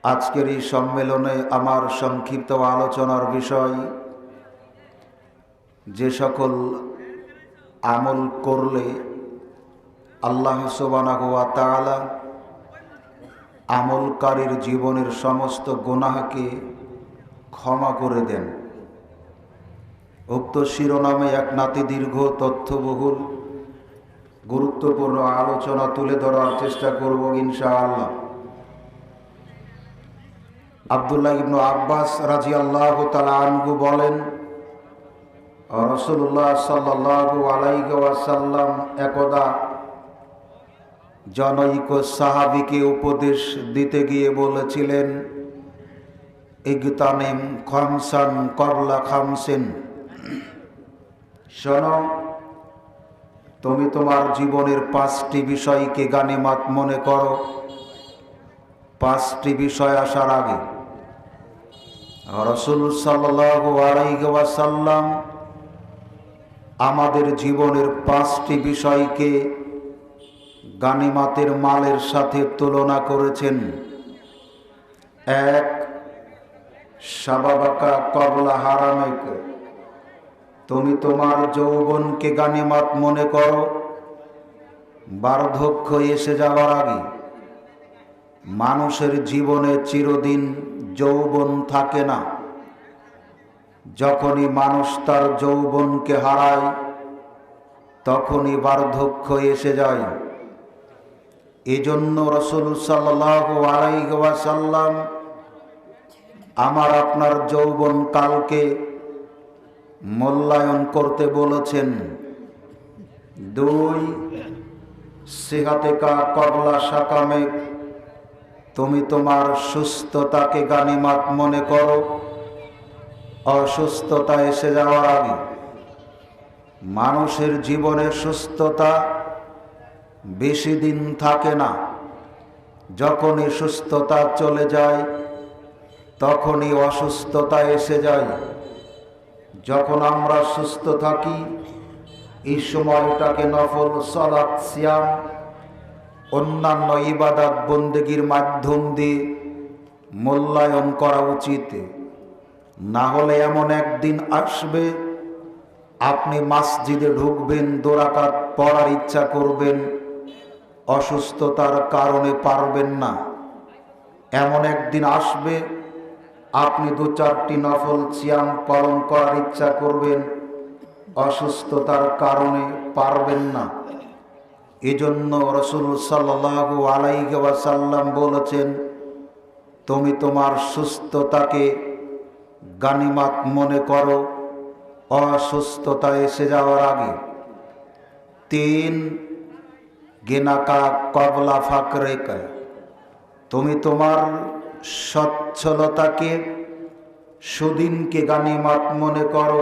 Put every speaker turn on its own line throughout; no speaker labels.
আজকের এই সম্মেলনে আমার সংক্ষিপ্ত আলোচনার বিষয়, যে সকল আমল করলে আল্লাহ সুবহানাহু ওয়া তাআলা আমলকারীর জীবনের সমস্ত গুনাহকে ক্ষমা করে দেন। উক্ত শিরোনামে এক নাতি দীর্ঘ তথ্যবহুল গুরুত্বপূর্ণ আলোচনা তুলে ধরার চেষ্টা করব ইনশাআল্লাহ। আব্দুল্লাহ ইবনে আব্বাস রাদিয়াল্লাহু তাআলা আনহু বলেন, রাসূলুল্লাহ সাল্লাল্লাহু আলাইহি ওয়াসাল্লাম একদা জনৈক সাহাবীকে উপদেশ দিতে গিয়ে বলেছিলেন, ইগতানিম খামসান ক্বাবলা খামসিন। শোনো, তুমি তোমার জীবনের 5টি বিষয়কে গানিমাত মনে করো 5টি বিষয় আসার আগে। রাসূল সাল্লাল্লাহু আলাইহি ওয়াসাল্লাম আমাদের জীবনের 5টি বিষয়কে গানিমাতের মালের সাথে তুলনা করেছেন। 1, শাবাবাকা ক্বাবলা হারামিক। তুমি তোমার যৌবনকে গানিমাত মনে করো বার্ধক্য এসে যাওয়ার আগে। মানুষের জীবনে চিরদিন যৌবন থাকে না। যখনই মানুষ তার যৌবনকে হারায় তখনই বার্ধক্য এসে যায়। এজন্য রাসূল সাল্লাল্লাহু আলাইহি ওয়াসাল্লাম আমার আপনার যৌবন কালকে মূল্যায়ন করতে বলেছেন। 2, সিহাতেকা ক্বাবলা সাকামেক। তুমি তোমার সুস্থতাকে গানিমাত মনে করো অসুস্থতা এসে যাওয়ার আগে। মানুষের জীবনে সুস্থতা বেশি দিন থাকে না। যখনই সুস্থতা চলে যায় তখনই অসুস্থতা এসে যায়। যখন আমরা সুস্থ থাকি এই সময়টাকে নফল সালাত, সিয়াম, অন্যান্য ইবাদত বন্দেগীর মাধ্যম দিয়ে মূল্যায়ন করা উচিত। না হলে এমন একদিন আসবে আপনি মসজিদে ঢুকবেন, 2 রাকাত পড়ার ইচ্ছা করবেন, অসুস্থতার কারণে পারবেন না। এমন একদিন আসবে আপনি 2-4টি নফল সিয়াম পালন করার ইচ্ছা করবেন, অসুস্থতার কারণে পারবেন না। এজন্য রাসূল সাল্লাল্লাহু আলাইহি ওয়াসাল্লাম বলেছেন, তুমি তোমার সুস্থতাকে গানিমাত মনে করো অসুস্থতা এসে যাওয়ার আগে। 3, গিনাকা ক্বাবলা ফাকরিক। তুমি তোমার সচ্ছলতাকে, সুদিনকে গানিমাত মনে করো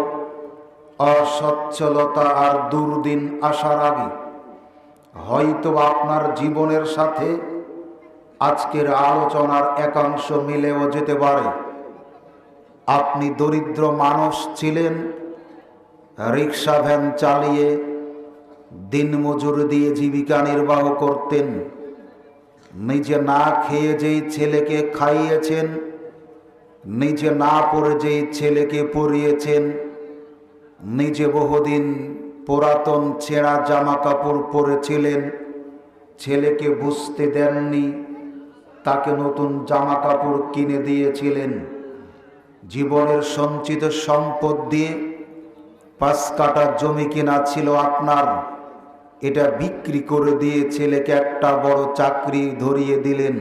অসচ্ছলতা আর দুর্দিন আসার আগে। হয়তো আপনার জীবনের সাথে আজকের আলোচনার একাংশ মিলেও যেতে পারে। আপনি দরিদ্র মানুষ ছিলেন, রিক্সা ভ্যান চালিয়ে দিনমজুর দিয়ে জীবিকা নির্বাহ করতেন। নিজে না খেয়ে যেই ছেলেকে খাইয়েছেন, নিজে না পড়ে যেই ছেলেকে পরিয়েছেন, নিজে বহুদিন পুরাতন ছেঁড়া জামা কাপড় পরেছিলেন, ছেলেকে বুঝতে দেননি, তাকে নতুন জামা কাপড় কিনে দিয়েছিলেন। জীবনের সঞ্চিত সম্পদ দিয়ে 5 কাঠা জমি কেনা ছিল আপনার, এটা বিক্রি করে দিয়ে ছেলেকে একটা বড় চাকরি ধরিয়ে দিলেন।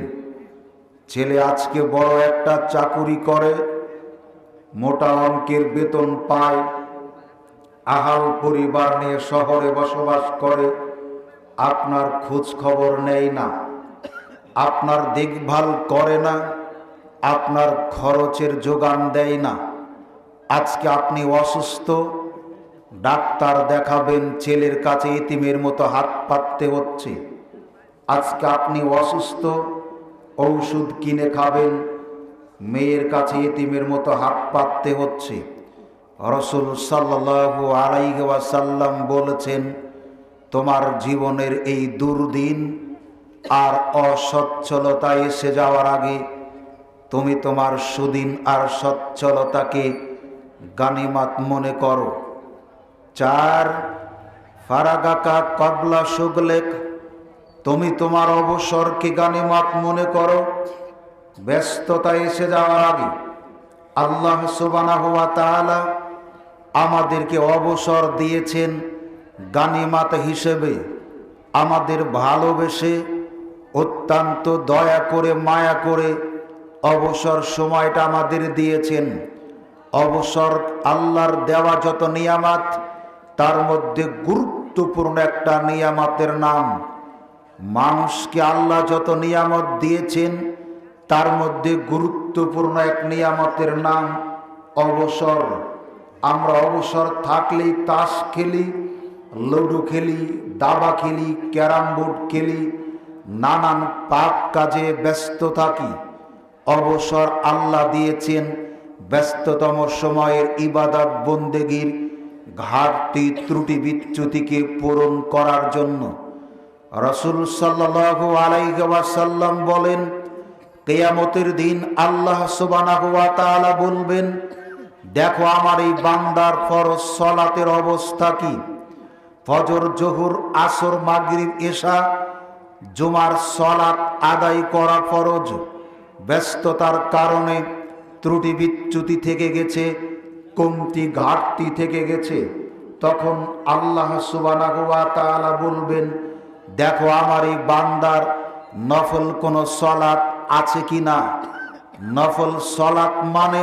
ছেলে আজকে বড় একটা চাকুরি করে, মোটা অঙ্কের বেতন পায়, আহাল পরিবার নিয়ে শহরে বসবাস করে, আপনার খোঁজ খবর নেয় না, আপনার দেখভাল করে না, আপনার খরচের যোগান দেয় না। আজকে আপনি অসুস্থ, ডাক্তার দেখাবেন, ছেলের কাছে এতিমের মতো হাত পাততে হচ্ছে। আজকে আপনি অসুস্থ, ঔষধ কিনে খাবেন, মেয়ের কাছে এতিমের মতো হাত পাততে হচ্ছে। রাসূল সাল্লাল্লাহু আলাইহি ওয়াসাল্লাম বলেছেন, তোমার জীবনের এই দুর্দিন আর অসচ্ছলতা এসে যাওয়ার আগে তুমি তোমার সুদিন আর সচ্ছলতাকে গানিমাত মনে করো। 4 ফারাগাকা কবলা শুগলেক, তুমি তোমার অবসরকে গানিমাত মনে করো, ব্যস্ততা এসে যাওয়ার আগে। আল্লাহ সুবহানাহু ওয়া তাআলা আমাদেরকে অবসর দিয়েছেন গানিমাত হিসেবে, আমাদের ভালোবেসে অত্যন্ত দয়া করে মায়া করে অবসর সময়টা আমাদের দিয়েছেন। অবসর আল্লাহর দেওয়া যত নিয়ামত, তার মধ্যে গুরুত্বপূর্ণ একটা নিয়ামতের নাম। মানুষকে আল্লাহ যত নিয়ামত দিয়েছেন, তার মধ্যে গুরুত্বপূর্ণ এক নিয়ামতের নাম অবসর। আমরা অবসর থাকলেই তাস খেলি, লুডো খেলি, দাবা খেলি, ক্যারাম বোর্ড খেলি, নানান পাপ কাজে ব্যস্ত থাকি। অবসর আল্লাহ দিয়েছেন ব্যস্ততম সময়ের ইবাদত বন্দেগীর ঘাটতি ত্রুটি বিচ্যুতিকে পূরণ করার জন্য। রাসূল সাল্লাল্লাহু আলাইহি ওয়াসাল্লাম বলেন, কিয়ামতের দিন আল্লাহ সুবহানাহু ওয়া তাআলা বলবেন, দেখো আমার এই বান্দার ফরজ সালাতের অবস্থা কি। ফজর, জোহর, আসর, মাগরিব, এশা, জুমার সালাত আদায় করা ফরজ। ব্যস্ততার কারণে ত্রুটি বিচ্যুতি থেকে গেছে, কমতি ঘাটতি থেকে গেছে। তখন আল্লাহ সুবহানাহু ওয়া তাআলা বলবেন, দেখো আমার এই বান্দার নফল কোনো সালাত আছে কিনা। নফল সালাত মানে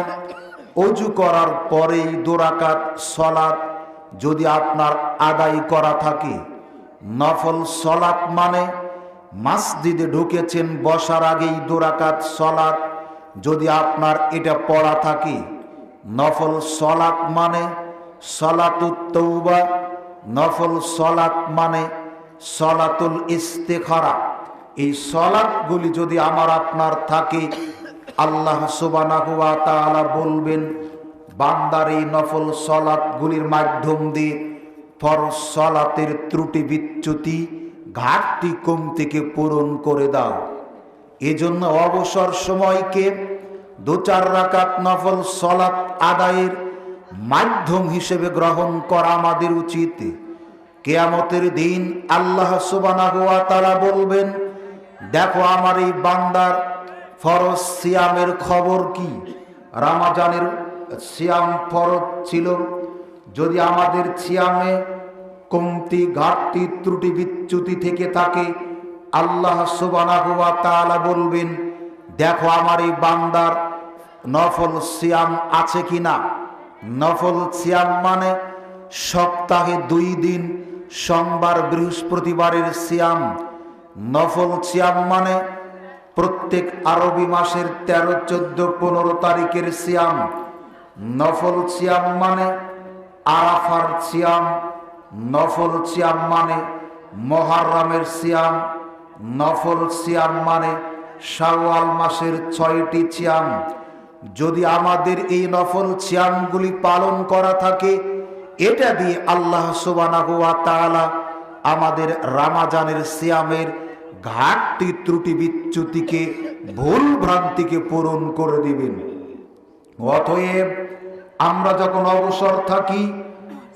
ওযু করার পরেই 2 রাকাত সালাত যদি আপনার আদায় করা থাকে। নফল সালাত মানে মসজিদে ঢুকেছেন, বসার আগেই 2 রাকাত সালাত যদি আপনার এটা পড়া থাকে। নফল সালাত মানে সালাতুত তওবা, নফল সালাত মানে সালাতুল ইস্তিখারা। এই সালাতগুলি যদি আমার আপনার থাকে, আল্লাহ সুবহানাহু ওয়া তাআলা বলবেন, বান্দার এই নফল সালাতগুলির মাধ্যম দিয়ে ফরজ সালাতের ত্রুটি বিচ্যুতি ঘাটতি কমতিকে পূরণ করে দাও। এজন্য অবসর সময়কে 2-4 রাকাত নফল সালাত আদায়ের মাধ্যম হিসেবে গ্রহণ করা আমাদের উচিত। কিয়ামতের দিন আল্লাহ সুবহানাহু ওয়া তাআলা বলবেন, দেখো আমার এই বান্দার ফরজ সিয়ামের খবর কি। রমজানের সিয়াম ফরজ ছিল, যদি আমাদের সিয়ামে কমতি ঘাটতি ত্রুটি বিচ্যুতি থেকে থাকে, আল্লাহ সুবহানাহু ওয়া তাআলা বলবেন, দেখো আমার এই বান্দার নফল সিয়াম আছে কিনা। নফল সিয়াম মানে সপ্তাহে 2 দিন, সোমবার বৃহস্পতিবারের সিয়াম। নফল সিয়াম মানে প্রত্যেক আরবি মাসের 13, 14, 15 তারিখের সিয়াম। নফল সিয়াম মানে আরাফার সিয়াম। নফল সিয়াম মানে মুহররমের সিয়াম। নফল সিয়াম মানে শাওয়াল মাসের 6টি সিয়াম। যদি আমাদের এই নফল সিয়ামগুলি পালন করা থাকে, এটা দিয়ে আল্লাহ সুবহানাহু ওয়া তাআলা আমাদের রমজানের সিয়ামের ঘাটতি ত্রুটি বিচ্যুতিকে, ভুল ভ্রান্তিকে পূরণ করে দিবেন। অতএব আমরা যখন অবসর থাকি,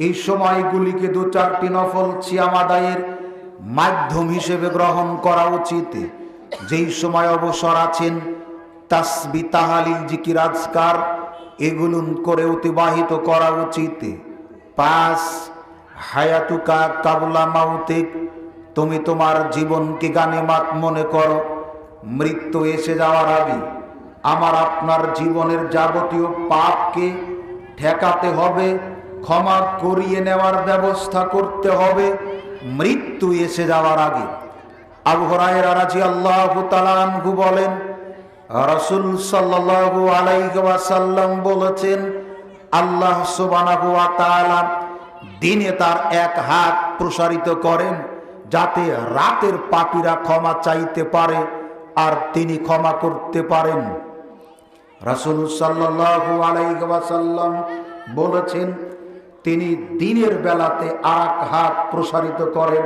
এই সময়গুলিকে 2-4টি নফল সিয়াম আদায়ের মাধ্যম হিসেবে গ্রহণ করা উচিত। যেই সময় অবসর আছেন, তাসবিহ, তাহলিল, জিকির, আজকার এগুলো করে অতিবাহিত করা উচিত। 5 হায়াতুকা কাবলা মাউতিক, তুমি তোমার জীবনকে গানিমাত মনে করো। মৃত্যু এসে যাওয়ার আগে আমার আপনার জীবনের যাবতীয় পাপকে ঠেকাতে হবে, ক্ষমা করিয়ে নেওয়ার ব্যবস্থা করতে হবে মৃত্যু এসে যাওয়ার আগে। আবু হুরায়রা রাদিয়াল্লাহু তাআলা আনহু বলেন, রাসূল সাল্লাল্লাহু আলাইহি ওয়াসাল্লাম বলেছেন, আল্লাহ সুবহানাহু ওয়া তাআলা দিনে তার 1 হাত প্রসারিত করেন, যাতে রাতের পাপীরা ক্ষমা চাইতে পারে আর তিনি ক্ষমা করতে পারেন। রাসূল সাল্লাল্লাহু আলাইহি ওয়াসাল্লাম বলেছেন, তিনি দিনের বেলাতে 1 হাত প্রসারিত করেন,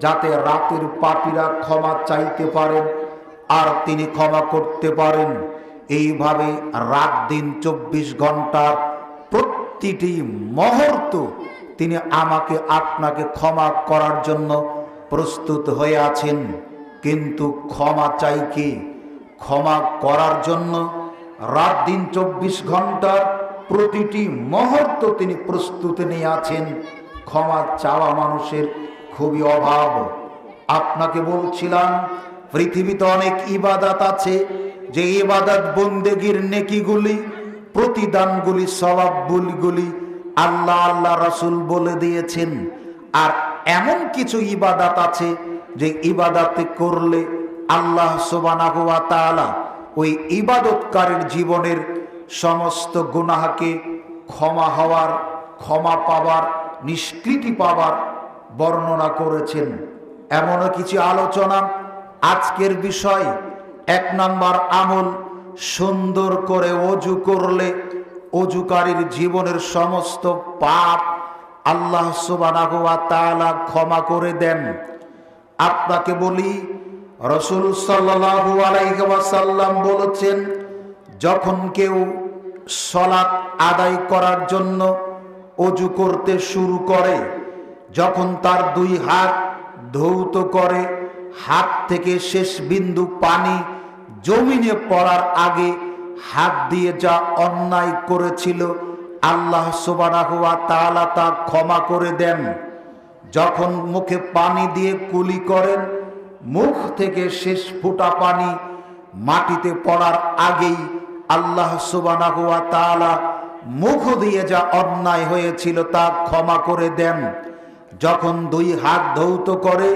যাতে রাতের পাপীরা ক্ষমা চাইতে পারেন আর তিনি ক্ষমা করতে পারেন। এইভাবে রাত দিন 24 ঘন্টার প্রতিটি মুহূর্ত তিনি আমাকে আপনাকে ক্ষমা করার জন্য প্রস্তুত হয়ে আছেন। কিন্তু ক্ষমা চাই কি? ক্ষমা করার জন্য রাত দিন 24 ঘন্টার প্রতিটি মুহূর্ত তিনি প্রস্তুত নিয়ে আছেন। ক্ষমা চাওয়া মানুষের খুবই অভাব। আপনাকে বলছিলাম পৃথিবীতে অনেক ইবাদত আছে, যে ইবাদত বন্দেগীর নেকিগুলি, প্রতিদানগুলি, সওয়াবগুলি আল্লাহ আল্লাহ রাসূল বলে দিয়েছেন। আর এমন কিছু ইবাদত আছে যে ইবাদতে করলে আল্লাহ সুবহানাহু ওয়া তাআলা ওই ইবাদতকারীর জীবনের সমস্ত গুনাহকে ক্ষমা হওয়ার, ক্ষমা পাবার, নিষ্কৃতি পাবার বর্ণনা করেছেন। এমনও কিছু আলোচনা আজকের বিষয়। 1 নম্বর আমল, সুন্দর করে ওযু করলে ওযুকারীর জীবনের সমস্ত পাপ আল্লাহ সুবহানাহু ওয়া তাআলা ক্ষমা করে দেন। আপনাকে বলি, রাসূল সাল্লাল্লাহু আলাইহি ওয়াসাল্লাম বলেছেন, যখন কেউ সালাত আদায় করার জন্য ওযু করতে শুরু করে, যখন তার 2 হাত ধৌত করে, হাত থেকে শেষ বিন্দু পানি জমিনে পড়ার আগে হাত দিয়ে যা অন্যায় করেছিল আল্লাহ সুবহানাহু ওয়া তাআলা তা ক্ষমা করে দেন। যখন মুখে পানি দিয়ে কুলি করেন, মুখ থেকে শেষ ফোঁটা পানি মাটিতে পড়ার আগেই আল্লাহ সুবহানাহু ওয়া তাআলা মুখ দিয়ে যা অন্যায় হয়েছিল তা ক্ষমা করে দেন। যখন 2 হাত ধৌত করে,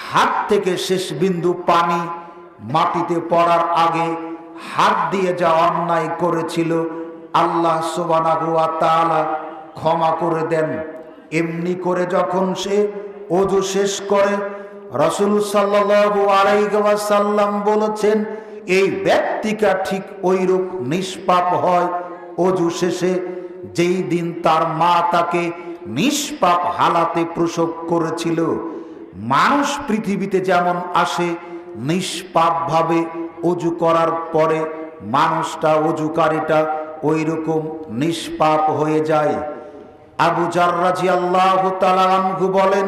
হাত থেকে শেষ বিন্দু পানি মাটিতে পড়ার আগে হাত দিয়ে যা অন্যায় করেছিল আল্লাহ সুবহানাহু ওয়া তাআলা ক্ষমা করে দেন। এমনি করে যখন সে ওযু শেষ করে, রাসূল সাল্লাল্লাহু আলাইহি ওয়াসাল্লাম বলেছেন, এই ব্যক্তিটা ঠিক ওইরূপ নিষ্পাপ হয় ওযু শেষে যেই দিন তার মা তাকে নিষ্পাপ হালাতে প্রসব করেছিল। মানুষ পৃথিবীতে যেমন আসে নিষ্পাপ ভাবে ওযু করার পরে, মানুষটা, ওযুকারীটা ওই রকম নিষ্পাপ হয়ে যায়। আবু জার রাদিয়াল্লাহু তাআলা আনহু বলেন,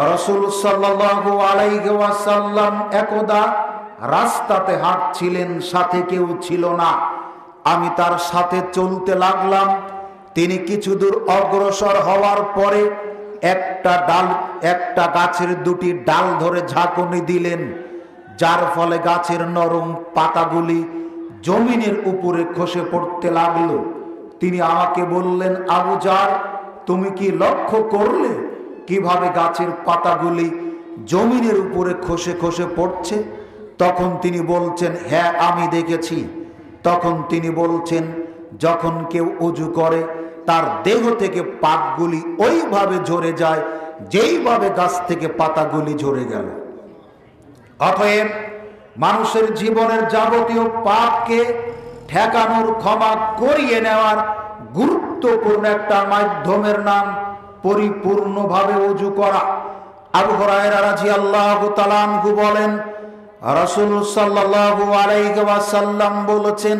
রাসূল সাল্লাল্লাহু আলাইহি ওয়াসাল্লাম একদা রাস্তাতে হাঁটছিলেন, সাথে কেউ ছিল না। আমি তার সাথে চলতে লাগলাম। তিনি কিছু দূর অগ্রসর হওয়ার পরে একটা গাছের 2টি ডাল ধরে ঝাঁকুনি দিলেন, যার ফলে গাছের নরম পাতাগুলি জমিনের উপরে খসে পড়তে লাগলো। তিনি আমাকে বললেন, আবু জার, তুমি কি লক্ষ্য করলে কিভাবে গাছের পাতাগুলি জমিনের উপরে খসে খসে পড়ছে? তখন তিনি বলছেন, হ্যাঁ আমি দেখেছি। তখন তিনি বলছেন, যখন কেউ ওযু করে তার দেহ থেকে পাতগুলি ওইভাবে ঝরে যায় যেইভাবে গাছ থেকে পাতাগুলি ঝরে গেল। অতএব মানুষের জীবনের যাবতীয় পাপকে ঠেকানোর, ক্ষমা করিয়ে নেওয়ার গুরুত্বপূর্ণ একটা মাধ্যমের নাম পরিপূর্ণভাবে ওযু করা। আবু হুরায়রা রাদিয়াল্লাহু তাআলা আনহু বলেন, রাসূল সাল্লাল্লাহু আলাইহি ওয়াসাল্লাম বলেছেন,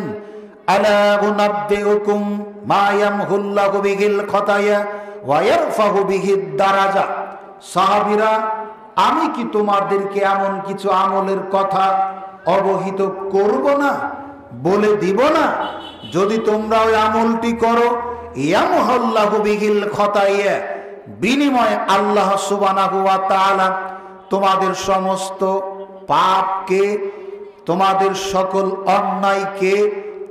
আলা উনাব্বিউকুম মা ইয়ামহুল্লাহু বিহিল খাতায়া ওয়া ইয়ারফাহু বিহিদ দারাজা। সাহাবীরা, আমি কি তোমাদেরকে এমন কিছু আমলের কথা অবহিত করব না, বলে দিব না? যদি তোমরা ওই আমলটি করো, ইয়ামহুল্লাহু বিহিল খাতায়া, বিনিময়ে আল্লাহ সুবহানাহু ওয়া তাআলা তোমাদের সমস্ত পাপকে, তোমাদের সকল অন্যায়কে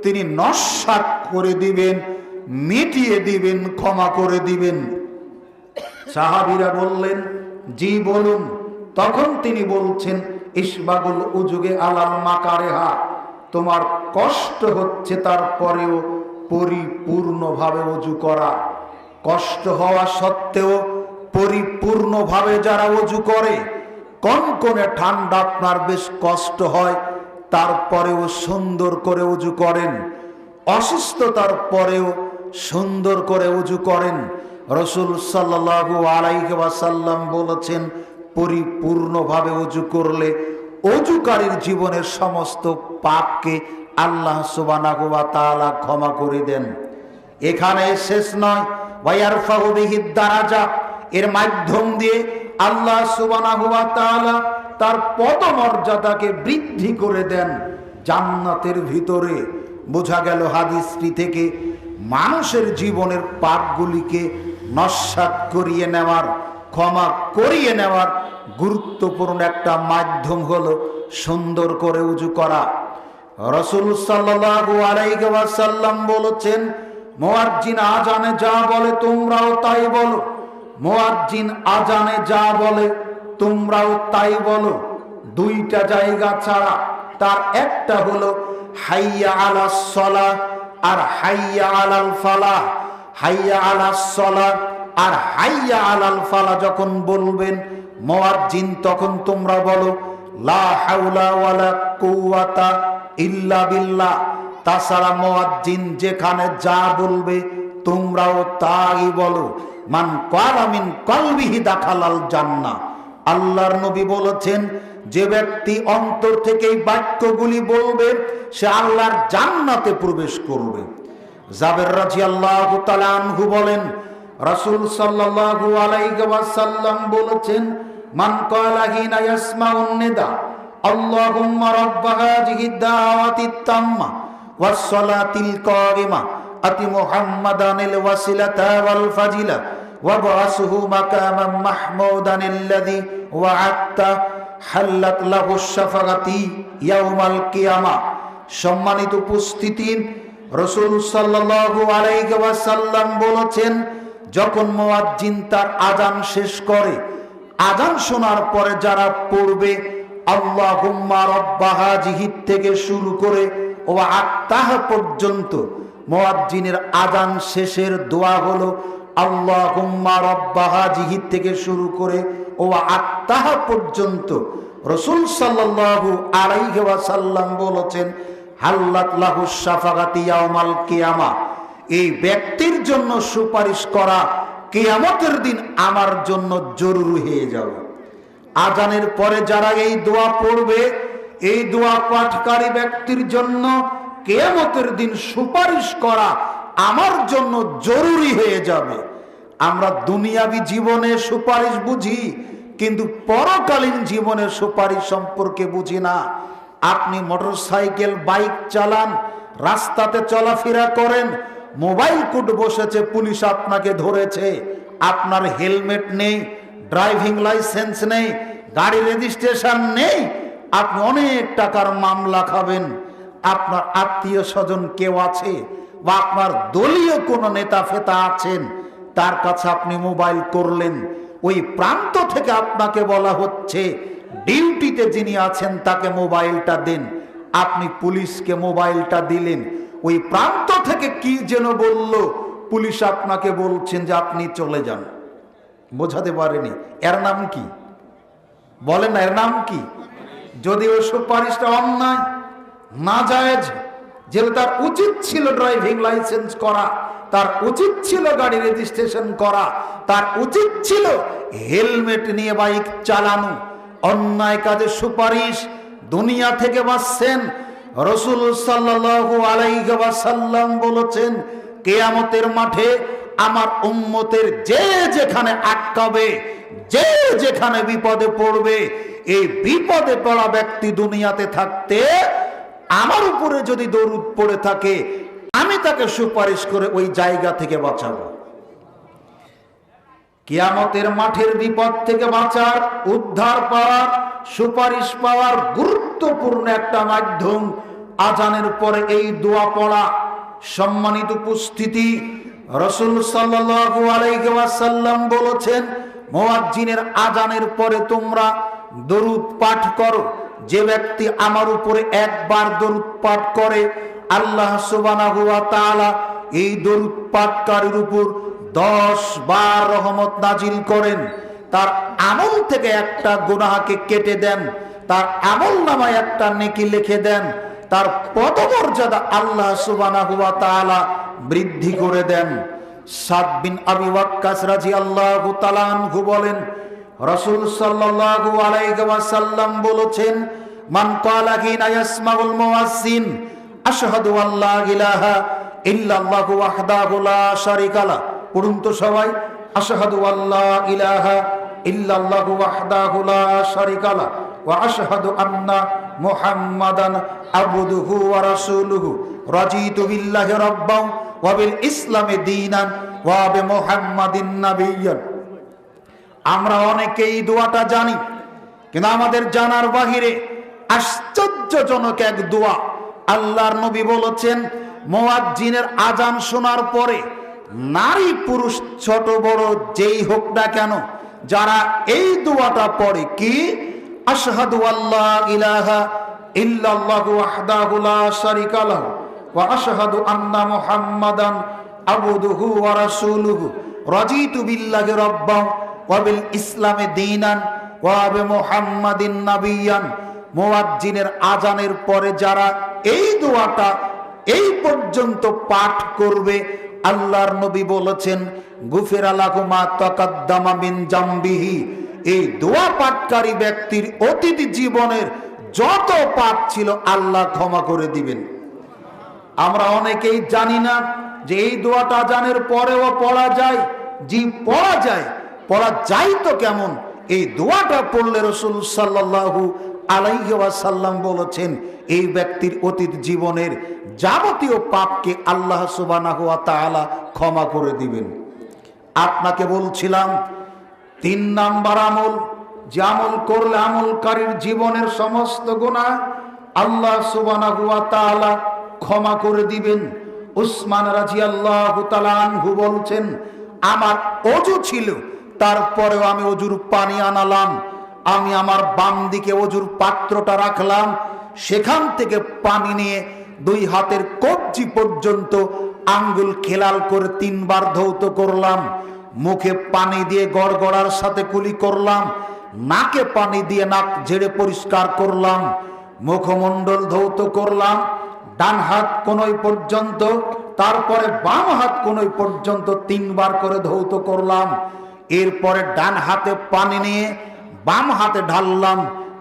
তিনি নস্যাৎ করে দিবেন, মিটিয়ে দিবেন, ক্ষমা করে দিবেন। সাহাবীরা বললেন, জি বলুন। তখন তিনি বলছেন, ইসবাগুল উজুগে আলাল মাকারেহা, তোমার কষ্ট হচ্ছে তারপরেও পরিপূর্ণভাবে ওযু করা। কষ্ট হওয়া সত্ত্বেও পরিপূর্ণভাবে যারা ওযু করে, কনকনে ঠান্ডা আপনার বেশ কষ্ট হয়, তারপরেও সুন্দর করে ওযু করেন। অসুস্থতার পরেও সুন্দর করে ওযু করেন। রাসূল সাল্লাল্লাহু আলাইহি ওয়াসাল্লাম বলেছেন, পরিপূর্ণভাবে ওযু করলে ওযুকারীর জীবনের সমস্ত পাপকে আল্লাহ সুবহানাহু ওয়া তাআলা ক্ষমা করে দেন। এখানে শেষ নয়, ওয়ায়ারফাউ বিহিদ দারাজা, এর মাধ্যম দিয়ে আল্লাহ সুবহানাহু ওয়া তাআলা তার পদমর্যাদাকে বৃদ্ধি করে দেন জান্নাতের ভিতরে। বোঝা গেল হাদিসটি থেকে মানুষের জীবনের পাপগুলিকে নস্যাৎ করিয়ে নেওয়ার, ক্ষমা করিয়ে নেওয়ার গুরুত্বপূর্ণ একটা মাধ্যম হলো সুন্দর করে উজু করা। রাসূল সাল্লাল্লাহু আলাইহি ওয়াসাল্লাম বলেছেন, মুয়াজ্জিন আজানে যা বলে তোমরাও তাই বলো, মুয়াজ্জিন আজানে যা বলে তোমরাও তাই বলো। দুইটা জায়গা ছাড়া, তার একটা হলো হাইয়া আলাস সালাহ আর হাইয়া আলাল ফালাহ। হাইয়া আলাস সালাহ আর হাইয়া আলাল ফালাহ যখন বলবেন মুয়াজ্জিন, তখন তোমরা বলো লা হাওলা ওয়ালা কুওয়াতা ইল্লা বিল্লাহ। তাছাড়া মুয়াজ্জিন যেখানে যা বলবে তোমরাও তাই বলো। মান ক্বালা মিন কলবিহি দাখালাল জান্নাহ। আল্লাহর নবী বলেছেন, যে ব্যক্তি অন্তর থেকে এই বাক্যগুলি বলবে সে আল্লাহর জান্নাতে প্রবেশ করবে। জাবের রাদিয়াল্লাহু তাআলা আনহু বলেন, রাসূল সাল্লাল্লাহু আলাইহি ওয়াসাল্লাম বলেছেন, মান ক্বালা হিনা ইয়াসমাউন নিদা আল্লাহুম্মা রাব্ব হাযিহিদ দাওয়াতিত তাম্মা ওয়াস সালাতিল কায়িমা আতি মুহাম্মাদানিল ওয়াসিলাতা ওয়াল ফাজিলা ওয়াবআসহু মাকামান মাহমুদানিল্লাযী ওয়া'আদতা হাল্লাত লাহুশ শাফাআতি ইয়াউমাল কিয়ামা। সম্মানিত উপস্থিতি, রাসূল সাল্লাল্লাহু আলাইহি ওয়াসাল্লাম বলেছেন, যখন মুয়াজ্জিন তার আযান শেষ করে, আযান শোনার পরে যারা পড়বে আল্লাহুম্মা রাব্বা হাযিহি থেকে শুরু করে ওয়া আত্তাহ পর্যন্ত, মুয়াজ্জিনের আযান শেষের দোয়া হলো আল্লাহুম্মা রাব্বা হাযিহি থেকে শুরু করে ওয়া আত্তাহ পর্যন্ত। রাসূল সাল্লাল্লাহু আলাইহি ওয়াসাল্লাম বলেছেন, হাল্লাত লাহুশ শাফাআতি ইয়াউমাল কিয়ামা। এই ব্যক্তির জন্য সুপারিশ করা কিয়ামতের দিন আমার জন্য জরুরি হয়ে যাবে। আজানের পরে যারা এই দোয়া পড়বে, এই দোয়া পাঠকারী ব্যক্তির জন্য কিয়ামতের দিন সুপারিশ করা আমার জন্য জরুরি হয়ে যাবে। আমরা দুনিয়াবি জীবনে সুপারিশ বুঝি, কিন্তু পরকালীন জীবনের সুপারিশ সম্পর্কে বুঝি না। আপনি মোটরসাইকেল, বাইক চালান, রাস্তাতে চলাফেরা করেন, মোবাইল কোর্ট বসেছে, পুলিশ আপনাকে ধরেছে, আপনার হেলমেট নেই, ড্রাইভিং লাইসেন্স নেই, গাড়ি রেজিস্ট্রেশন নেই, আপনি অনেক টাকার মামলা খাবেন। আপনার আত্মীয় স্বজন কেউ আছে বা আপনার দলীয় কোনো নেতা ফেতা আছেন, তার কাছে আপনি মোবাইল করলেন, ওই প্রান্ত থেকে আপনাকে বলা হচ্ছে ডিউটিতে যিনি আছেন তাকে মোবাইলটা দেন। আপনি পুলিশকে মোবাইলটা দিলেন, ওই প্রান্ত থেকে কি যেন বলল, পুলিশ আপনাকে বলছেন যে আপনি চলে যান। বোঝাতে পারেনি। এর নাম কি? বলেন না, এর নাম কি? যদি ওই সুপারিশটা অন্যায়, নাজায়েজ, যে তার উচিত ছিল ড্রাইভিং লাইসেন্স করা, তার উচিত ছিল গাড়ি রেজিস্ট্রেশন করা, তার উচিত ছিল হেলমেট নিয়ে বাইক চালানো, অন্যায় কাজে সুপারিশ, দুনিয়া থেকে বাঁচছেন। রাসূল সাল্লাল্লাহু আলাইহি ওয়াসাল্লাম বলেছেন, কিয়ামতের মাঠে আমার উম্মতের যে যেখানে আটকাবে, যে যেখানে বিপদে পড়বে, এই বিপদে পড়া ব্যক্তি দুনিয়াতে থাকতে আমার উপরে যদি দরুদ পড়ে থাকে, আমি তাকে সুপারিশ করে ওই জায়গা থেকে বাঁচাবো। কিয়ামতের মাঠের বিপদ থেকে বাঁচার, উদ্ধার পাওয়ার, সুপারিশ পাওয়ার গুরুত্বপূর্ণ একটা মাধ্যম আজানের পরে এই দোয়া পড়া। সম্মানিত উপস্থিতি, রাসূল সাল্লাল্লাহু আলাইহি ওয়াসাল্লাম বলেছেন, মুয়াজ্জিনের আজানের পরে তোমরা দরুদ পাঠ করো। যে ব্যক্তি আমার উপরে একবার দরুদ পাঠ করে, আল্লাহ সুবহানাহু ওয়া তাআলা এই দরুদ পাঠকারীর উপর 10 বার রহমত নাজিল করেন। তার আমল থেকে একটা গুনাহকে কেটে দেন, তার আমল নামায় একটা নেকি লিখে দেন, তার পদমর্যাদা আল্লাহ সুবহানাহু ওয়া তাআলা বৃদ্ধি করে দেন। সাদ বিন আবি ওয়াক্কাস রাদিয়াল্লাহু তাআলা আনহু বলেন, রাসূল সাল্লাল্লাহু আলাইহি ওয়াসাল্লাম বলেছেন, মান ক্বালা হিনা ইয়াসমাউল মুয়াজ্জিন আশহাদু আল্লা ইলাহা ইল্লাল্লাহু ওয়াহদাহু লা শারীকা লাহু। পড়ুন তো সবাই, আশহাদু আল্লা ইলাহা ইল্লাল্লাহু ওয়াহদাহু লা শারীকা লাহু ওয়া আশহাদু আন্না মুহাম্মাদান আবদুহু ওয়া রাসূলুহু রাজিতু বিল্লাহি রাব্বান ওয়া বিল ইসলামি দীনান ওয়া বিমুহাম্মাদিন নাবিয়্যান। আমরা অনেকেই দোয়াটা জানি, কিন্তু আমাদের জানার বাহিরে আশ্চর্যজনক এক দোয়া আল্লাহর নবী বলেছেন, মুয়াজ্জিনের আজান শোনার পরে নারী পুরুষ ছোট বড় যেই হোক না কেন, যারা এই দোয়াটা পড়ে, কি আশহাদু আল্লা ইলাহা ইল্লাল্লাহু ওয়াহদাহু লা শারীকা লাহু ওয়া আশহাদু আন্না মুহাম্মাদান আবদুহু ওয়া রাসূলুহু রাজিতু বিল্লাহি রাব্বান ওয়া বিল ইসলামি দীনান ওয়া বিমুহাম্মাদিন নাবিয়্যান। মুয়াজ্জিনের আজানের পরে যারা এই দোয়াটা এই পর্যন্ত পাঠ করবে, আল্লাহর নবী বলেছেন, গুফিরা লাহু মা তাকাদ্দামা মিন জামবিহি। এই দোয়া পাঠকারী ব্যক্তির অতীত জীবনের যত পাপ ছিল আল্লাহ ক্ষমা করে দিবেন। আমরা অনেকেই জানি না যে এই দোয়াটা আজানের পরেও পড়া যায়। জি, পড়া যায়। পড়া যায় তো কেমন? এই দোয়াটা পড়লে রাসূল সাল্লাল্লাহু আলাইহি ওয়াসাল্লাম বলেছেন, এই ব্যক্তির অতীত জীবনের যাবতীয় পাপকে আল্লাহ সুবহানাহু ওয়া তাআলা ক্ষমা করে দিবেন। আপনাকে বলছিলাম 3 নাম্বার আমল, যে আমল করলে আমলকারীর জীবনের সমস্ত গুনাহ আল্লাহ সুবহানাহু ওয়া তাআলা ক্ষমা করে দিবেন। উসমান রাদিয়াল্লাহু তাআলা আনহু বলছেন, আমার ওযু ছিল, তারপরেও আমি ওযুর পানি আনালাম, আমি আমার বাম দিকে ওযুর পাত্রটা রাখলাম, সেখান থেকে পানি নিয়ে 2 হাতের কবজি পর্যন্ত আঙ্গুল খেলাল করে 3 বার ধৌত করলাম, মুখে পানি দিয়ে গড়গড়ার সাথে কুলি করলাম, নাকে পানি দিয়ে নাক ঝেড়ে পরিষ্কার করলাম, মুখমণ্ডল ধৌত করলাম, ডান হাত কোনই পর্যন্ত, তারপরে বাম হাত কোনই পর্যন্ত 3 বার করে ধৌত করলাম। এরপরে ডান হাতে পানি নিয়ে বাম হাতে ঢাললাম,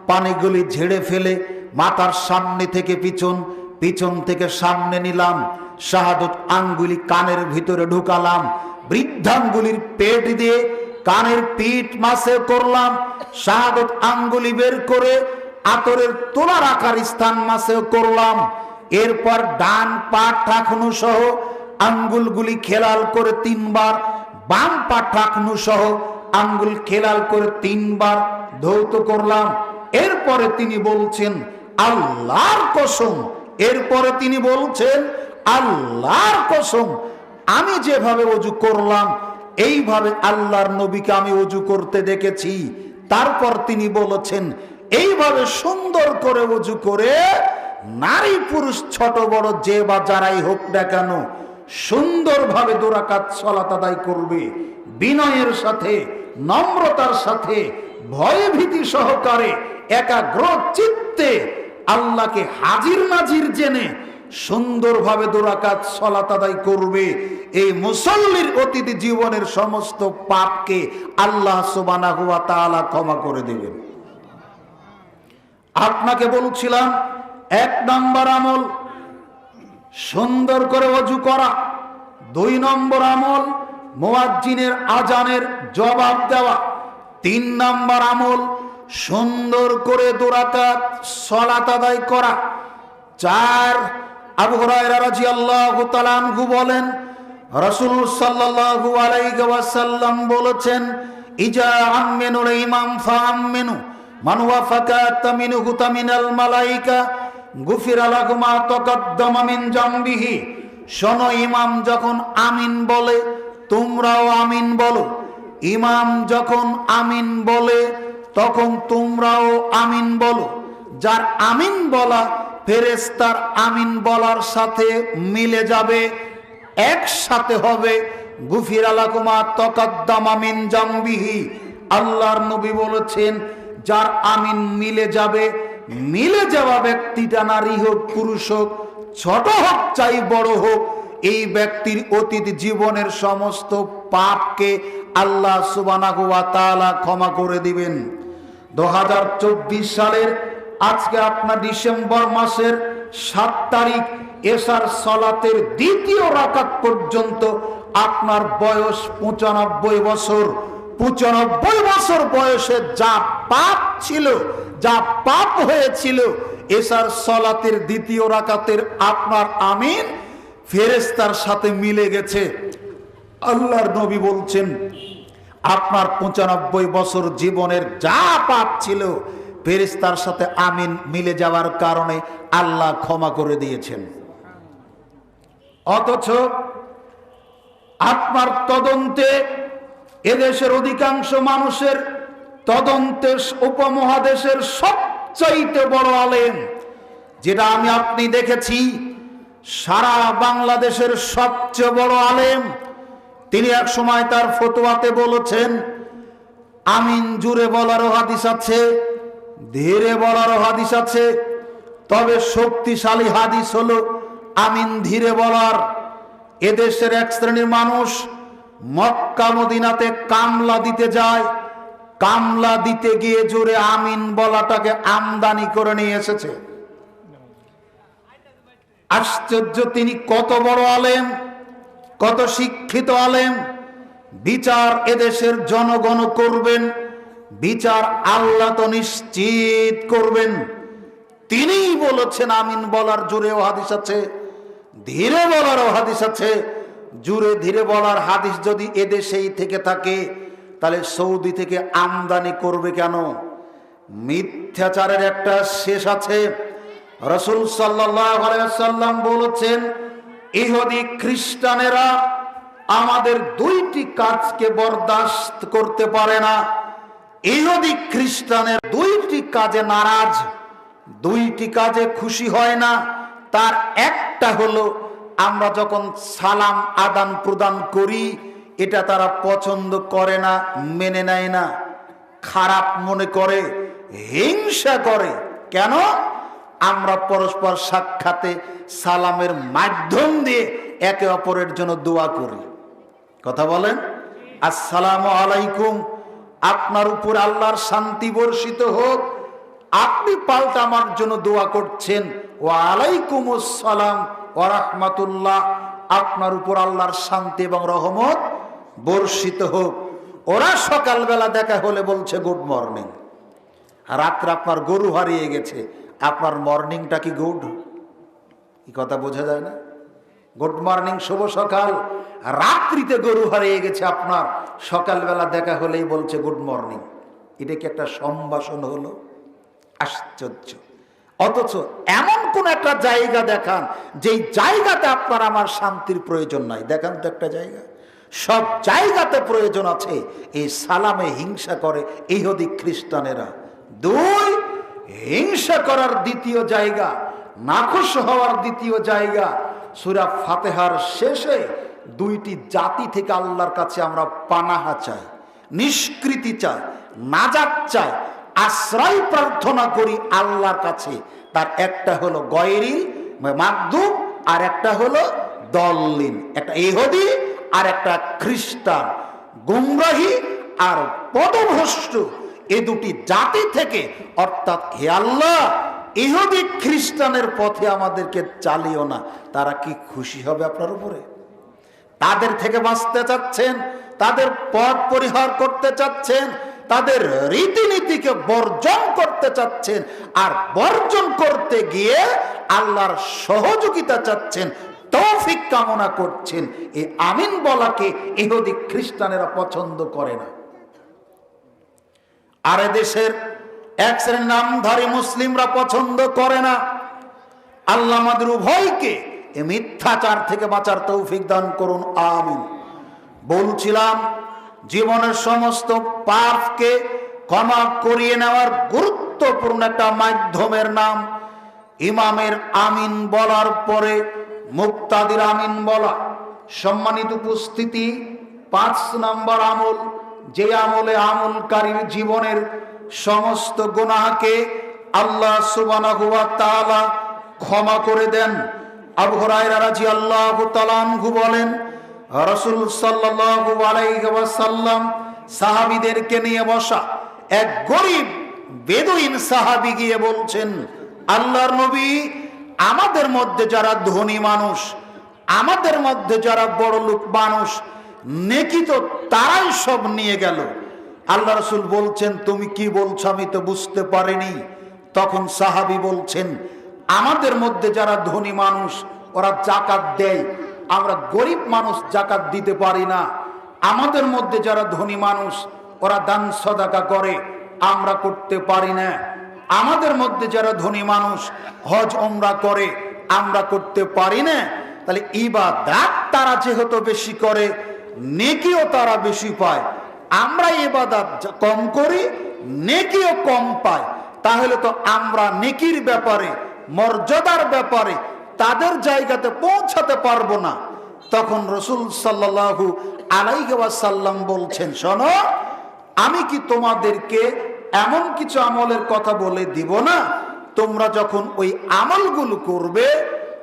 পানিগুলি ঝেড়ে ফেলে মাথার সামনে থেকে পিছন, পিছন থেকে সামনে নিলাম, শাহাদত আঙ্গুলি কানের ভিতরে ঢুকালাম, বৃদ্ধাঙ্গুলির পেট দিয়ে কানের পিঠ মাসে করলাম, শাহাদত আঙ্গুলি বের করে আতরের তোলার আকার স্থান মাসে করলাম। এরপর ডান পা ঠাকনু সহ আঙ্গুলগুলি খেলাল করে 3 বার, বাম পা ঠাকনু সহ আঙ্গুল খেলাল করে 3 বার ধৌত করলাম। এরপরে তিনি বলছেন, আল্লাহর কসম, এরপরে তিনি বলছেন, আল্লাহর কসম, আমি যেভাবে ওযু করলাম এইভাবে আল্লাহর নবীকে আমি ওযু করতে দেখেছি। তারপর তিনি বলেছেন, এইভাবে সুন্দর করে ওযু করে নারী পুরুষ ছোট বড় যে বা যারাই হোক না কেন সুন্দরভাবে 2 রাকাত সালাত আদায় করবে, বিনয়ের সাথে, নম্রতার সাথে, ভয় ভীতি সহকারে, একাগ্র চিত্তে আল্লাহকে হাজির নাজির জেনে সুন্দরভাবে 2 রাকাত সালাত আদায় করবে। এই মুসল্লির অতীত জীবনের সমস্ত পাপকে আল্লাহ সুবহানাহু ওয়া তাআলা ক্ষমা করে দেবেন। আপনাকে বলছিলাম 1 নম্বর আমল সুন্দর করে ওযু করা, 2 নম্বর আমল মুয়াজ্জিনের আজানের জবাব দেওয়া, 3 নম্বর আমল সুন্দর করে 2 রাকাত সালাত আদায় করা। 4, আবু হুরায়রা রাদিয়াল্লাহু তাআলা আনহু বলেন, রাসূল সাল্লাল্লাহু আলাইহি ওয়াসাল্লাম বলেছেন, ইজা আমিনুল ইমাম ফাআমিনু মান ওয়াফাকা মিনহু তামিনাল মালাইকা গুফিরা লাহু মা তাকাদ্দামা মিন জামবিহি। শোনো, ইমাম যখন আমিন বলে তোমরাও আমিন বলো, ইমাম যখন আমিন বলে তখন তোমরাও আমিন বলো। যার আমিন বলা ফেরেশতার আমিন বলার সাথে মিলে যাবে, একসাথে হবে। গুফিরা লাহু মা তাকাদ্দামা মিন জামবিহি। আল্লাহর নবী বলেছেন, যার আমিন মিলে যাবে, মিলে যাওয়া ব্যক্তিটা নারী হোক পুরুষ হোক, ছোট হোক চাই বড় হোক, এই ব্যক্তির অতীত জীবনের সমস্ত পাপকে আল্লাহ সুবহানাহু ওয়া তাআলা ক্ষমা করে দিবেন। 2024 সালের আজকে আপনার ডিসেম্বর মাসের 7 তারিখ, এশার সালাতের দ্বিতীয় রাকাত পর্যন্ত আপনার বয়স 95 বছর। 95 বছর বয়সে যা পাপ ছিল, যা পাপ হয়েছিল, এশার সালাতের দ্বিতীয় রাকাতের আপনার আমিন ফেরেশতার সাথে মিলে গেছে। আল্লাহর নবী বলছেন আপনার 95 বছর জীবনের যা পাপ ছিল ফেরেশতার সাথে আমিন মিলে যাওয়ার কারণে আল্লাহ ক্ষমা করে দিয়েছেন। অথচ আপনার তদন্তে এদেশের অধিকাংশ মানুষের তদন্তে উপমহাদেশের সবচাইতে বড় আলেম, যেটা আমি আপনি দেখেছি, সারা বাংলাদেশের সবচেয়ে বড় আলেম, তিনি এক সময় তার ফতোয়াতে বলেছেন আমিন জুরে বলারও হাদিস আছে, ধীরে বলারও হাদিস আছে, তবে শক্তিশালী হাদিস হলো আমিন ধীরে বলার। এদেশের এক শ্রেণীর মানুষ মক্কা মদিনাতে কামলা দিতে যায়, কামলা দিতে গিয়ে জোরে আমিন বলাটাকে আমদানি করে নিয়ে এসেছে। আশ্চর্য, তিনি কত বড় আলেম, কত শিক্ষিত আলেম। বিচার এদেশের জনগণ করবেন, বিচার আল্লাহ তো নিশ্চিত করবেন। তিনিই বলেছেন আমিন বলার জোরেও হাদিস আছে, ধীরে বলারও হাদিস আছে। জোরে ধীরে বলার হাদিস যদি এদেশেই থেকে থাকে, তাহলে সৌদি থেকে আমদানি করবে কেন? মিথ্যাচারের একটা শেষ আছে। রাসূল সাল্লাল্লাহু আলাইহি ওয়াসাল্লাম বলেছেন ইহুদি খ্রিস্টানেরা আমাদের দুইটি কাজকে বরদাস্ত করতে পারে না। ইহুদি খ্রিস্টানের দুইটি কাজে নারাজ, দুইটি কাজে খুশি হয় না। তার একটা হলো আমরা যখন সালাম আদান প্রদান করি, এটা তারা পছন্দ করে না, মেনে নেয় না, খারাপ মনে করে, হিংসা করে। কেন? আমরা পরস্পর সাক্ষাতে সালামের মাধ্যম দিয়ে একে অপরের জন্য দোয়া করি। কথা বলেন, আসসালামু আলাইকুম, আপনার উপর আল্লাহর শান্তি বর্ষিত হোক। আপনি পাল্টা আমার জন্য দোয়া করছেন, ওয়া আলাইকুমুস সালাম ওয়া রাহমাতুল্লাহ, আপনার উপর আল্লাহর শান্তি এবং রহমত বর্ষিত হোক। ওরা সকালবেলা দেখা হলে বলছে গুড মর্নিং, রাত্রে আপনার গরু হারিয়ে গেছে, আপনার মর্নিংটা কি গুড? কি কথা বোঝা যায় না? গুড মর্নিং, শুভ সকাল। রাত্রিতে গরু হারিয়ে গেছে আপনার, সকালবেলা দেখা হলেই বলছে গুড মর্নিং। এটা কি একটা সম্ভাষণ হলো? আশ্চর্য। অথচ এমন কোন একটা জায়গা দেখান যেই জায়গাতে আপনার আমার শান্তির প্রয়োজন নাই। দেখান তো একটা জায়গা। সব জায়গাতে প্রয়োজন আছে। এই সালামে হিংসা করে ইহুদি খ্রিস্টানেরা। দুই, হিংসা করার দ্বিতীয় জায়গা, নাখুশ হওয়ার দ্বিতীয় জায়গা, সূরা ফাতিহার শেষে দুইটি জাতি থেকে আল্লাহর কাছে আমরা পানাহা চাই, নিষ্কৃতি চাই, নাজাত চাই, আশ্রয় প্রার্থনা করি আল্লাহর কাছে। তার একটা হলো গয়রিল মাগদুব, আর একটা হলো দল্লিন। একটা ইহুদি আর একটা খ্রিস্টান, গুমরাহি আর পদভ্রষ্ট, এই দুটি জাতি থেকে, অর্থাৎ হে আল্লাহ ইহুদি খ্রিস্টানের পথে আমাদেরকে চালিও না। তারা কি খুশি হবে আপনার উপরে? তাদের থেকে বাঁচতে চাচ্ছেন, তাদের পথ পরিহার করতে চাচ্ছেন, তাদের রীতিনীতিকে বর্জন করতে চাচ্ছেন, আর বর্জন করতে গিয়ে আল্লাহর সহযোগিতা চাচ্ছেন, তৌফিক কামনা করছেন। এই আমিন বলাকে ইহুদি খ্রিস্টানেরা পছন্দ করে না। আর দেশের এক শ্রেণীর নামধারী মুসলিমরা পছন্দ করে না। আল্লাহ আমাদের উভয়কে এই মিথ্যাচার থেকে বাঁচার তৌফিক দান করুন, আমিন। বলছিলাম জীবনের সমস্ত পাপকে ক্ষমা করিয়ে নেওয়ার গুরুত্বপূর্ণ একটা মাধ্যমের নাম ইমামের আমিন বলার পরে মুক্তাদির আমিন বলা। সম্মানিত উপস্থিতি, 5 নম্বর আমল, যে আমলে আমলকারীর জীবনের সমস্ত গুনাহকে আল্লাহ সুবহানাহু ওয়া তাআলা ক্ষমা করে দেন। আবু হুরায়রা রাদিয়াল্লাহু তাআলা আনহু বলেন, রাসূল সাল্লাল্লাহু আলাইহি ওয়াসাল্লাম সাহাবীদেরকে নিয়ে বসা, এক গরীব বেদুইন সাহাবী গিয়ে বলছেন, আল্লাহর নবী আমাদের মধ্যে যারা ধনী মানুষ, আমাদের মধ্যে যারা বড় লোক মানুষ, নেকি তো তারাই সব নিয়ে গেল। আল্লাহ রাসূল বলছেন, তুমি কি বলছো আমি তো বুঝতে পারিনি। তখন সাহাবী বলছেন, আমাদের মধ্যে যারা ধনী মানুষ ওরা যাকাত দেয়, আমরা গরিব মানুষ যাকাত দিতে পারি না। আমাদের মধ্যে যারা ধনী মানুষ ওরা দান সদাকা করে, আমরা করতে পারি না। আমাদের মধ্যে যারা ধনী মানুষ হজ ওমরা করে, আমরা করতে পারি না। তাহলে ইবাদত তারা যেহেতু বেশি করে, নেকিও তারা বেশি পায়। আমরা ইবাদত কম করি, নেকিও কম পায়। তাহলে তো আমরা নেকির ব্যাপারে, মর্যাদার ব্যাপারে তাদের জায়গাতে পৌঁছাতে পারবো না। তখন রাসূল সাল্লাল্লাহু আলাইহি ওয়াসাল্লাম বলছেন, শোনো, আমি কি তোমাদেরকে এমন কিছু আমলের কথা বলে দিব না, তোমরা যখন ওই আমলগুলো করবে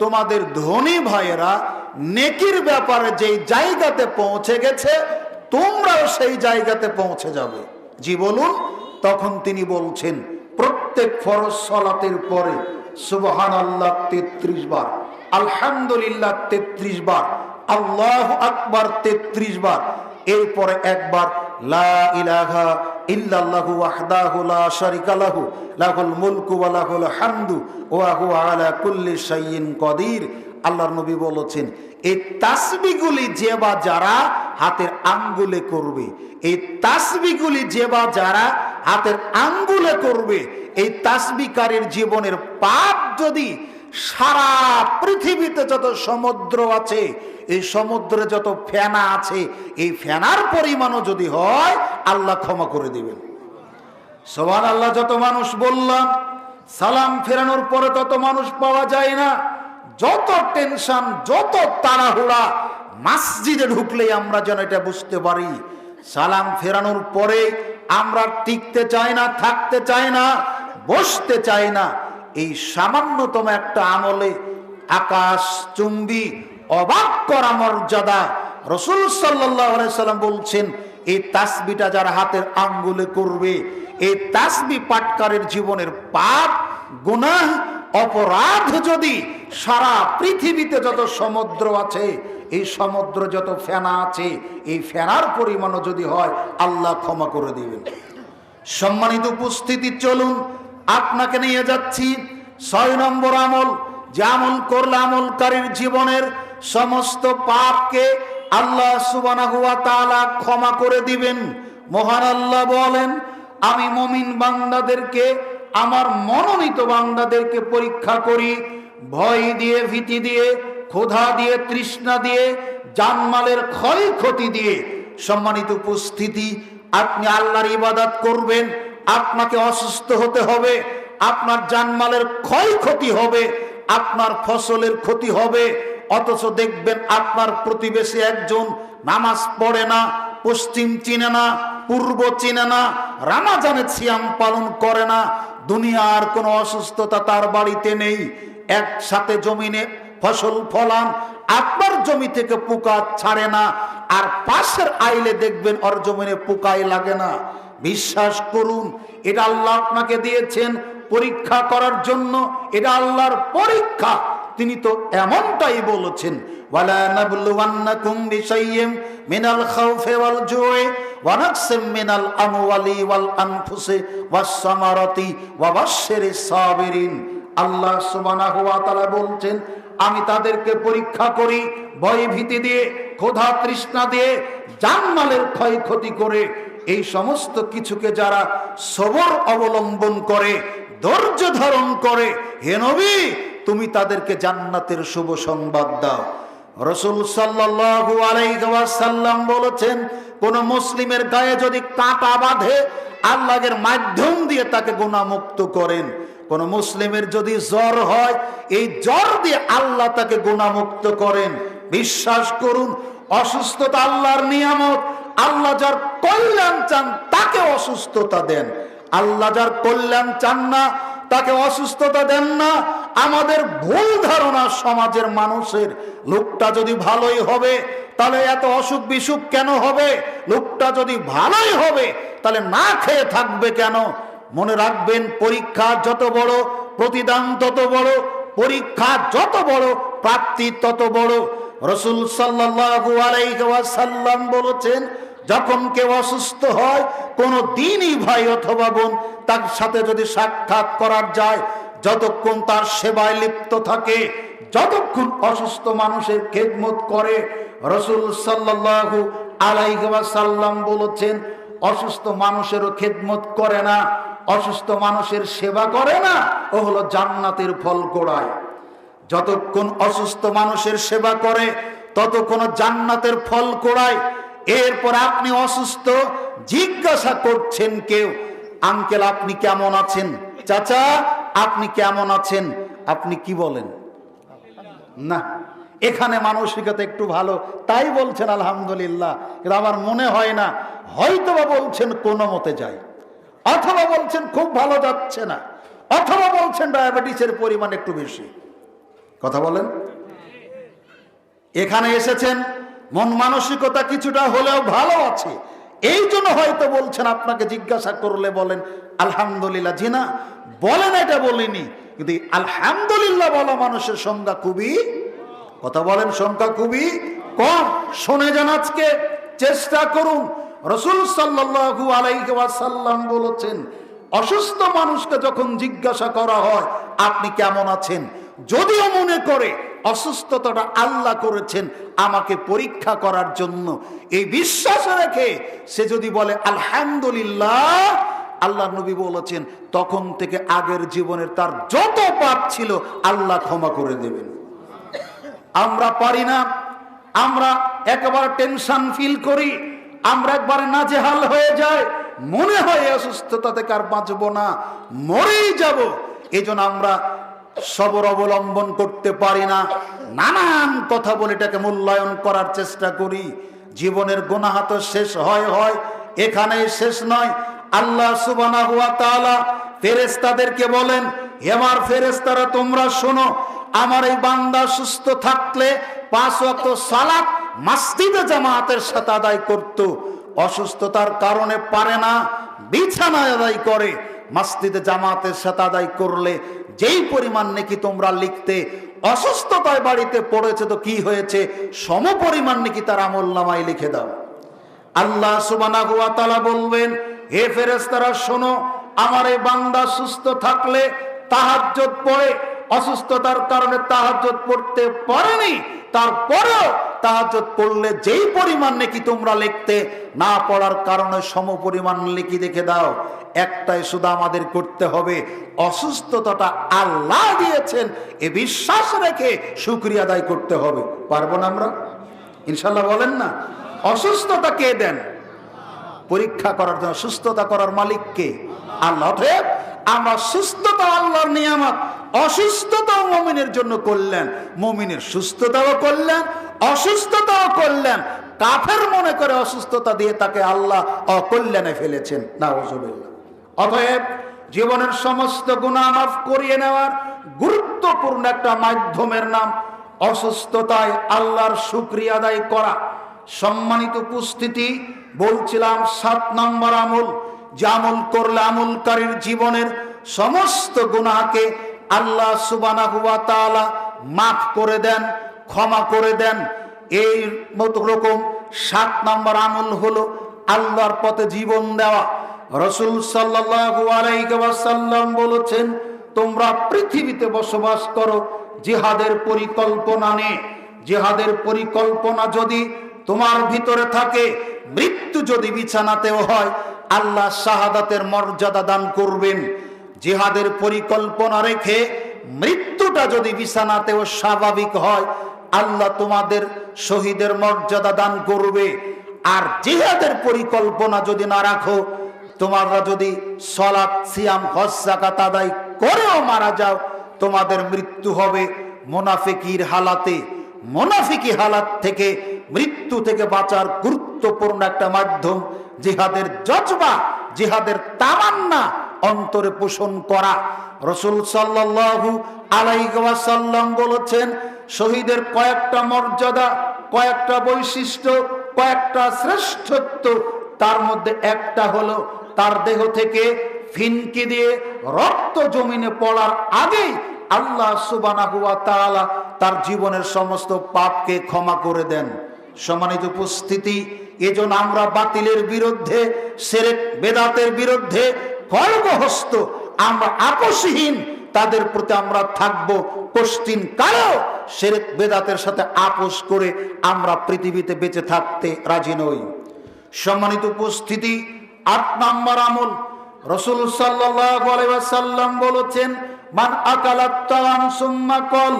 তোমাদের ধনী ভাইয়েরা নেকির ব্যাপারে যেই জায়গাতে পৌঁছে গেছে তোমরাও সেই জায়গাতে পৌঁছে যাবে। জি বলুন। তখন তিনি বলছেন, প্রত্যেক ফরজ সালাতের পরে সুবহানাল্লাহ 33 বার, আলহামদুলিল্লাহ 33 বার, আল্লাহু আকবার 33 বার, এরপরে একবার লা ইলাহা ইল্লাল্লাহু ওয়াহদাহু লা শারিকা লাহু লাহুল মুলকু ওয়া লাহুল হামদু ওয়া হুয়া আলা কুল্লি শাইইন কাদির। আল্লাহর নবী বলেছেন, এই তাসবিহগুলি যে বা যারা হাতের আঙ্গুলে করবে, এই তাসবিহগুলি যে বা যারা হাতের আঙ্গুলে করবে, এই তাসবিহকারীর জীবনের পাপ যদি সারা পৃথিবীতে যত সমুদ্র আছে, এই সমুদ্রে যত ফেনা আছে, এই ফেনার পরিমাণও যদি হয় আল্লাহ ক্ষমা করে দিবেন। সুবহানাল্লাহ। যত মানুষ বললাম, সালাম ফেরানোর পরে তত মানুষ পাওয়া যায় না। যত টেনশন, যত তাড়াহুড়া, মসজিদে ঢুকলেই আমরা যেন এটা বুঝতে পারি, সালাম ফেরানোর পরে আমরা টিকতে চাই না, থাকতে চাই না, বসতে চাই না। এই সামান্যতম একটা আমলে আকাশ চুম্বি অবাক করা মর্যাদা। রাসূল সাল্লাল্লাহু আলাইহি সাল্লাম বলছেন, এই তাসবিহটা যারা হাতের আঙ্গুলে করবে, এই তাসবিহ পাঠকারীর জীবনের পাপ, গুনাহ, অপরাধ যদি সারা পৃথিবীতে যত সমুদ্র আছে, এই সমুদ্র যত ফেনা আছে, এই ফেনার পরিমাণও যদি হয় আল্লাহ ক্ষমা করে দিবেন। সম্মানিত উপস্থিতি, চলুন আপনাকে নিয়ে যাচ্ছি 6 নম্বর আমল, যে আমল করলে আমলকারীর জীবনের সমস্ত পাপকে আল্লাহ সুবহানাহু ওয়া তাআলা ক্ষমা করে দিবেন। মহান আল্লাহ বলেন, আমি মুমিন বান্দাদেরকে, আমার মনোনীত বান্দাদেরকে পরীক্ষা করি ভয় দিয়ে, ভীতি দিয়ে, ক্ষুধা দিয়ে, তৃষ্ণা দিয়ে, জানমালের ক্ষয়ক্ষতি দিয়ে। সম্মানিত উপস্থিতি, আপনি আল্লাহর ইবাদত করবেন, আপনাকে অসুস্থ হতে হবে, আপনার জানমালের ক্ষয়ক্ষতি হবে, আপনার ফসলের ক্ষতি হবে, অথচ দেখবেন আপনার প্রতিবেশী একজন নামাজ পড়ে না, পশ্চিম চিনে না, পূর্ব চিনে না, রমজানের সিয়াম পালন করে না, দুনিয়ার কোনো অসুস্থতা তার বাড়িতে নেই, একসাথে জমিনে ফসল ফলান, আপনার জমি থেকে পোকা ছাড়ে না, আর পাশের আইলে দেখবেন ওর জমিনে পোকাই লাগে না। বিশ্বাস করুন, এটা আল্লাহ আপনাকে দিয়েছেন পরীক্ষা করার জন্য, এটা আল্লাহর পরীক্ষা। তিনি তো এমনটাই বলেছেন, ওয়ালা নাবলুওয়ান্নাকুম বিশাইইম মিনাল খাউফি ওয়াল জুই ওয়া নাকসিম মিনাল আমওয়ালি ওয়াল আনফুসি ওয়াস সামারাতি ওয়া বাশশিরিস সাবিরিন। আল্লাহ সুবহানাহু ওয়া তাআলা বলছেন, আমি তাদেরকে পরীক্ষা করি ভয় ভীতি দিয়ে, ক্ষুধা তৃষ্ণা দিয়ে, জানমালের ক্ষয়ক্ষতি করে। এই সমস্ত কিছুকে যারা সবর অবলম্বন করে, ধৈর্য ধারণ করে, হে নবী তুমি তাদেরকে জান্নাতের শুভ সংবাদ দাও। রাসূল সাল্লাল্লাহু আলাইহি ওয়াসাল্লাম বলেছেন, কোন মুসলিমের গায়ে যদি কাঁটা বাঁধে আল্লাহর মাধ্যম দিয়ে তাকে গুনাহমুক্ত করেন। কোন মুসলিমের যদি জ্বর হয়, এই জ্বর দিয়ে আল্লাহ তাকে গুনাহমুক্ত করেন। বিশ্বাস করুন, অসুস্থতা আল্লাহর নিয়ামত। আল্লাহ যার কল্যাণ চান তাকে অসুস্থতা দেন, আল্লাহ যার কল্যাণ চান না তাকে অসুস্থতা দেন না। আমাদের ভুল ধারণা সমাজের মানুষের, লোকটা যদি ভালোই হবে তাহলে এত অসুখ বিসুখ কেন হবে, লোকটা যদি ভালোই হবে তাহলে না খেয়ে থাকবে কেন। মনে রাখবেন, পরীক্ষা যত বড়, প্রতিদান তত বড়। পরীক্ষা যত বড়, প্রাপ্তি তত বড়। রাসূল সাল্লাল্লাহু আলাইহি ওয়াসাল্লাম বলেছেন, যখন কেউ অসুস্থ হয়, কোনো দিনই ভাই অথবা বোন তার সাথে যদি সাক্ষাৎ করার যায়, যতক্ষণ তার সেবায় লিপ্ত থাকে, যতক্ষণ অসুস্থ মানুষের খেদমত করে, রাসূল সাল্লাল্লাহু আলাইহি ওয়াসাল্লাম বলেছেন, অসুস্থ মানুষেরও খেদমত করে না, অসুস্থ মানুষের সেবা করে না, ও হলো জান্নাতের ফল গোড়ায়। যতক্ষণ অসুস্থ মানুষের সেবা করে, ততক্ষণ জান্নাতের ফল গোড়ায়। এরপর আপনি অসুস্থ, জিজ্ঞাসা করছেন কেউ, আঙ্কেল আপনি কেমন আছেন, চাচা আপনি কেমন আছেন, আপনি কি বলেন? না, এখানে মানসিকতা একটু ভালো তাই বলছেন আলহামদুলিল্লাহ, কিন্তু আমার মনে হয় না, হয়তোবা বলছেন কোনো মতে যায়, অথবা বলছেন খুব ভালো যাচ্ছে না, অথবা বলছেন ডায়াবেটিসের পরিমাণ একটু বেশি। কথা বলেন। এখানে এসেছেন মন মানসিকতা কিছুটা হলেও ভালো আছে, এই জন্য হয়তো বলছেন। আপনাকে জিজ্ঞাসা করলে বলেন আলহামদুলিল্লাহ, জি না বলেন, এটা বলিনি, কিন্তু আলহামদুলিল্লাহ বলা মানুষের সংখ্যা খুবই, কথা বলেন, সংখ্যা খুবই কম। শুনে যান, আজকে চেষ্টা করুন। রাসূল সাল্লাল্লাহু আলাইহি ওয়াসাল্লাম বলেছেন, অসুস্থ মানুষকে যখন জিজ্ঞাসা করা হয় আপনি কেমন আছেন, যদিও মনে করে অসুস্থতাটা আল্লাহ করেছেন আমাকে পরীক্ষা করার জন্য, এই বিশ্বাস রেখে সে যদি বলে আলহামদুলিল্লাহ, আল্লাহ নবী বলেছেন তখন থেকে আগের জীবনের তার যত পাপ ছিল আল্লাহ ক্ষমা করে দেবেন। আমরা পারি না, আমরা একেবারে টেনশন ফিল করি, আমরা একবারে নাজেহাল হয়ে যায়, মনে হয় অসুস্থতা থেকে আর বাঁচবো না, মরেই যাব। এই জন্য আমরা সবর অবলম্বন করতে পারি না, নানান কথা বলে এটাকে মূল্যায়ন করার চেষ্টা করি। জীবনের গুনাহ তো শেষ হয়, এখানেই শেষ নয়। আল্লাহ সুবহানাহু ওয়া তাআলা ফেরেশতাদেরকে বলেন, হে আমার ফেরেশতারা তোমরা শোনো, আমার এই বান্দা সুস্থ থাকলে 5 ওয়াক্ত সালাত মসজিদে জামাতের সাথে আদায় করত, অসুস্থতার কারণে পারে না, বিছানায় আদায় করে, মসজিদে জামাতের সাথে আদায় করলে যেই পরিমাণ নেকি তোমরা লিখতে, অসুস্থতায় বাড়িতে পড়েছে তো কি হয়েছে, সম পরিমাণ নেকি তার আমলনামায় লিখে দাও। আল্লাহ সুবহানাহু ওয়া তাআলা বলবেন, হে ফেরেশতারা শোনো, আমার এই বান্দা সুস্থ থাকলে তাহাজ্জুদ পড়ে, অসুস্থতার কারণে তাহাজ্জুদ পড়তে পারেনি, তারপরেও তাহাজ্জুদ পড়লে যেই পরিমাণ নেকি তোমরা লিখতে, না পড়ার কারণে সম পরিমাণ লিখে দেখে দাও। একটাই শুধু আমাদের করতে হবে, অসুস্থতাটা আল্লাহ দিয়েছেন এ বিশ্বাস রেখে শুকরিয়া আদায় করতে হবে। পারবো না আমরা? ইনশাল্লাহ বলেন না। অসুস্থতা কে দেন? পরীক্ষা করার জন্য। সুস্থতা করার মালিক কে? আল্লাহ। অতএব আমরা সুস্থতা আল্লাহর নিয়ামত, অসুস্থতাও মুমিনের জন্য করলেন, মুমিনের সুস্থতাও করলেন, অসুস্থতাও করলেন। কাফের মনে করে অসুস্থতা দিয়ে তাকে আল্লাহ অকল্যাণে ফেলেছেন, নাউযুবিল্লাহ। অতএব জীবনের সমস্ত গুনাহ মাফ করিয়ে নেওয়ার গুরুত্বপূর্ণ একটা মাধ্যমের নাম অসুস্থতায় আল্লাহর শুকরিয়া আদায় করা। সম্মানিত উপস্থিতি, বলছিলাম 7 নম্বর আমল, যে আমল করলে আমলকারীর জীবনের সমস্ত গুনাহকে আল্লাহ সুবহানাহু ওয়া তাআলা মাফ করে দেন, ক্ষমা করে দেন। এই মতো রকম 7 নম্বর আমল হলো আল্লাহর পথে জীবন দেওয়া। রাসূল সাল্লাল্লাহু আলাইহি ওয়াসাল্লাম বলেছেন, তোমরা পৃথিবীতে বসবাস করো জিহাদের পরিকল্পনা নিয়ে। জিহাদের পরিকল্পনা যদি তোমার ভিতরে থাকে, মৃত্যু যদি বিছানাতেও হয় আল্লাহ শাহাদাতের মর্যাদা দান করবেন। জিহাদের পরিকল্পনা রেখে মৃত্যুটা যদি বিছানাতেও স্বাভাবিক হয়, আল্লাহ তোমাদের শহীদের মর্যাদা দান করবে। আর জিহাদের পরিকল্পনা যদি না রাখো, তোমরা যদি সালাত, সিয়াম, হজ, যাকাত আদায় করেও মারা যাও, তোমাদের মৃত্যু হবে মুনাফিকির হালাতে। মুনাফিকি হালাত থেকে, মৃত্যু থেকে বাঁচার গুরুত্বপূর্ণ একটা মাধ্যম জিহাদের জজবা, জিহাদের তামান্না অন্তরে পোষণ করা। রাসূল সাল্লাল্লাহু আলাইহি ওয়াসাল্লাম বলেছেন, শহীদের কয়েকটা মর্যাদা, কয়েকটা বৈশিষ্ট্য, কয়েকটা শ্রেষ্ঠত্ব। তার মধ্যে একটা হলো তার দেহ থেকে ফিনকি দিয়ে রক্ত জমিনে পড়ার আগেই আল্লাহ সুবহানাহু ওয়া তাআলা তার জীবনের সমস্ত পাপকে ক্ষমা করে দেন। সম্মানিত উপস্থিতি, এজন্য আমরা বাতিলের বিরুদ্ধে, শিরক বেদাতের বিরুদ্ধে খড়গহস্ত, আমরা আপোষহীন তাদের প্রতি আমরা থাকব। কোশ্চিন কারো শিরক বেদাতের সাথে আপোষ করে আমরা পৃথিবীতে বেঁচে থাকতে রাজি নই। সম্মানিত উপস্থিতি, 8 নম্বর আমল, রাসূল সাল্লাল্লাহু আলাইহি ওয়াসাল্লাম বলেছেন, মান আকালাত তাআম সুম্মা কল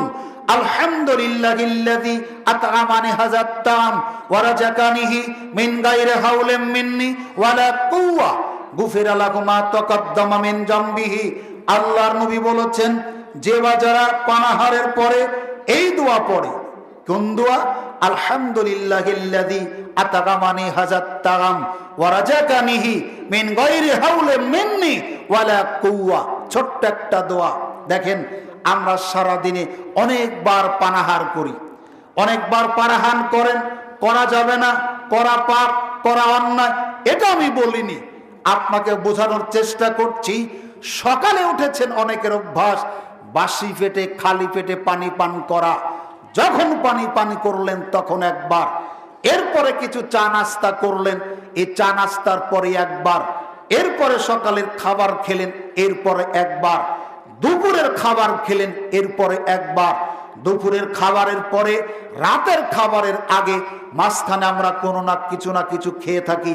আলহামদুলিল্লাহিল্লাযী আত'আমানি হাযাত তাআম ওয়া রাযাকানিহি মিন গায়রি হাওলিন মিন্নি ওয়ালা কুওয়া গুফিরা লাহু মা তাকাদ্দামা মিন জামবিহি। আল্লাহর নবী বলেছেন, যে বা যারা পানাহারের পরে এই দোয়া পড়ে, কোন দোয়া? আলহামদুলিল্লাহিল্লাযী আত'আমানি হাযাত তাআম ওয়া রাযাকানিহি মিন গায়রি হাওলিন মিন্নি ওয়ালা কুওয়া। ছোট্ট একটা দোয়া। দেখেন, আমরা সারা দিনে অনেকবার পানাহার করি, অনেকবার পানাহার করেন, করা যাবে না, করা পাপ, করা অন্যায়, এটা আমি বলিনি, আপনাকে বোঝানোর চেষ্টা করছি। সকালে উঠেছেন, অনেকের অভ্যাস বাসি পেটে খালি পেটে পানি পান করা। যখন পানি করলেন তখন একবার, এরপরে কিছু চা নাস্তা করলেন, এই চা নাস্তার পরে একবার, এরপরে সকালের খাবার খেলেন, এরপরে একবার, দুপুরের খাবার খেলেন, এরপরে একবার, দুপুরের খাবারের পরে রাতের খাবারের আগে মাঝখানে আমরা কোনো না কিছু খেয়ে থাকি,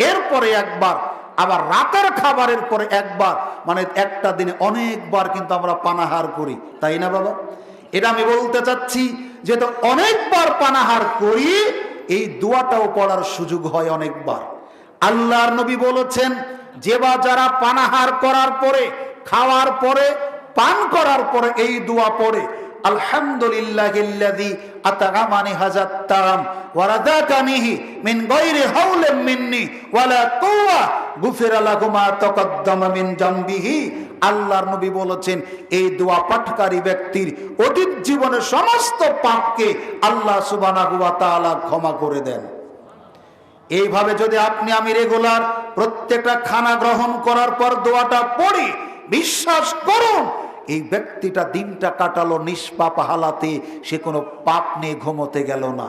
এরপরে একবার, আবার রাতের খাবারের পরে একবার, মানে একটা দিনে অনেকবার কিন্তু আমরা পানাহার করি, তাই না বাবা? এটা আমি বলতে চাচ্ছি যে তো অনেকবার পানাহার করি, এই দোয়াটাও পড়ার সুযোগ হয় অনেকবার। আল্লাহর নবী বলেছেন, যে বা যারা পানাহার করার পরে, খাওয়ার পরে, পান করার পরে এই দোয়া পড়ে, আলহামদুলিল্লাহিল্লাযী আত'আমানি হাযাত তাআম ওয়া রাযাকানিহি মিন গায়রি হাওলিন মিন্নি ওয়ালা কুওয়া গুফিরা লাহু মা তাকাদ্দামা মিন জামবিহি। আল্লাহর নবী বলেছেন, এই দোয়া পাঠকারী ব্যক্তির অতীত জীবনের সমস্ত পাপকে আল্লাহ সুবহানাহু ওয়া তাআলা ক্ষমা করে দেন। এইভাবে যদি আপনি আমি রেগুলার প্রত্যেকটা খানা গ্রহণ করার পর দোয়াটা পড়ি, বিশ্বাস করুন এই ব্যক্তিটা দিনটা কাটালো নিষ্পাপ হালাতে, সে কোনো পাপ নিয়ে ঘুমোতে গেল না।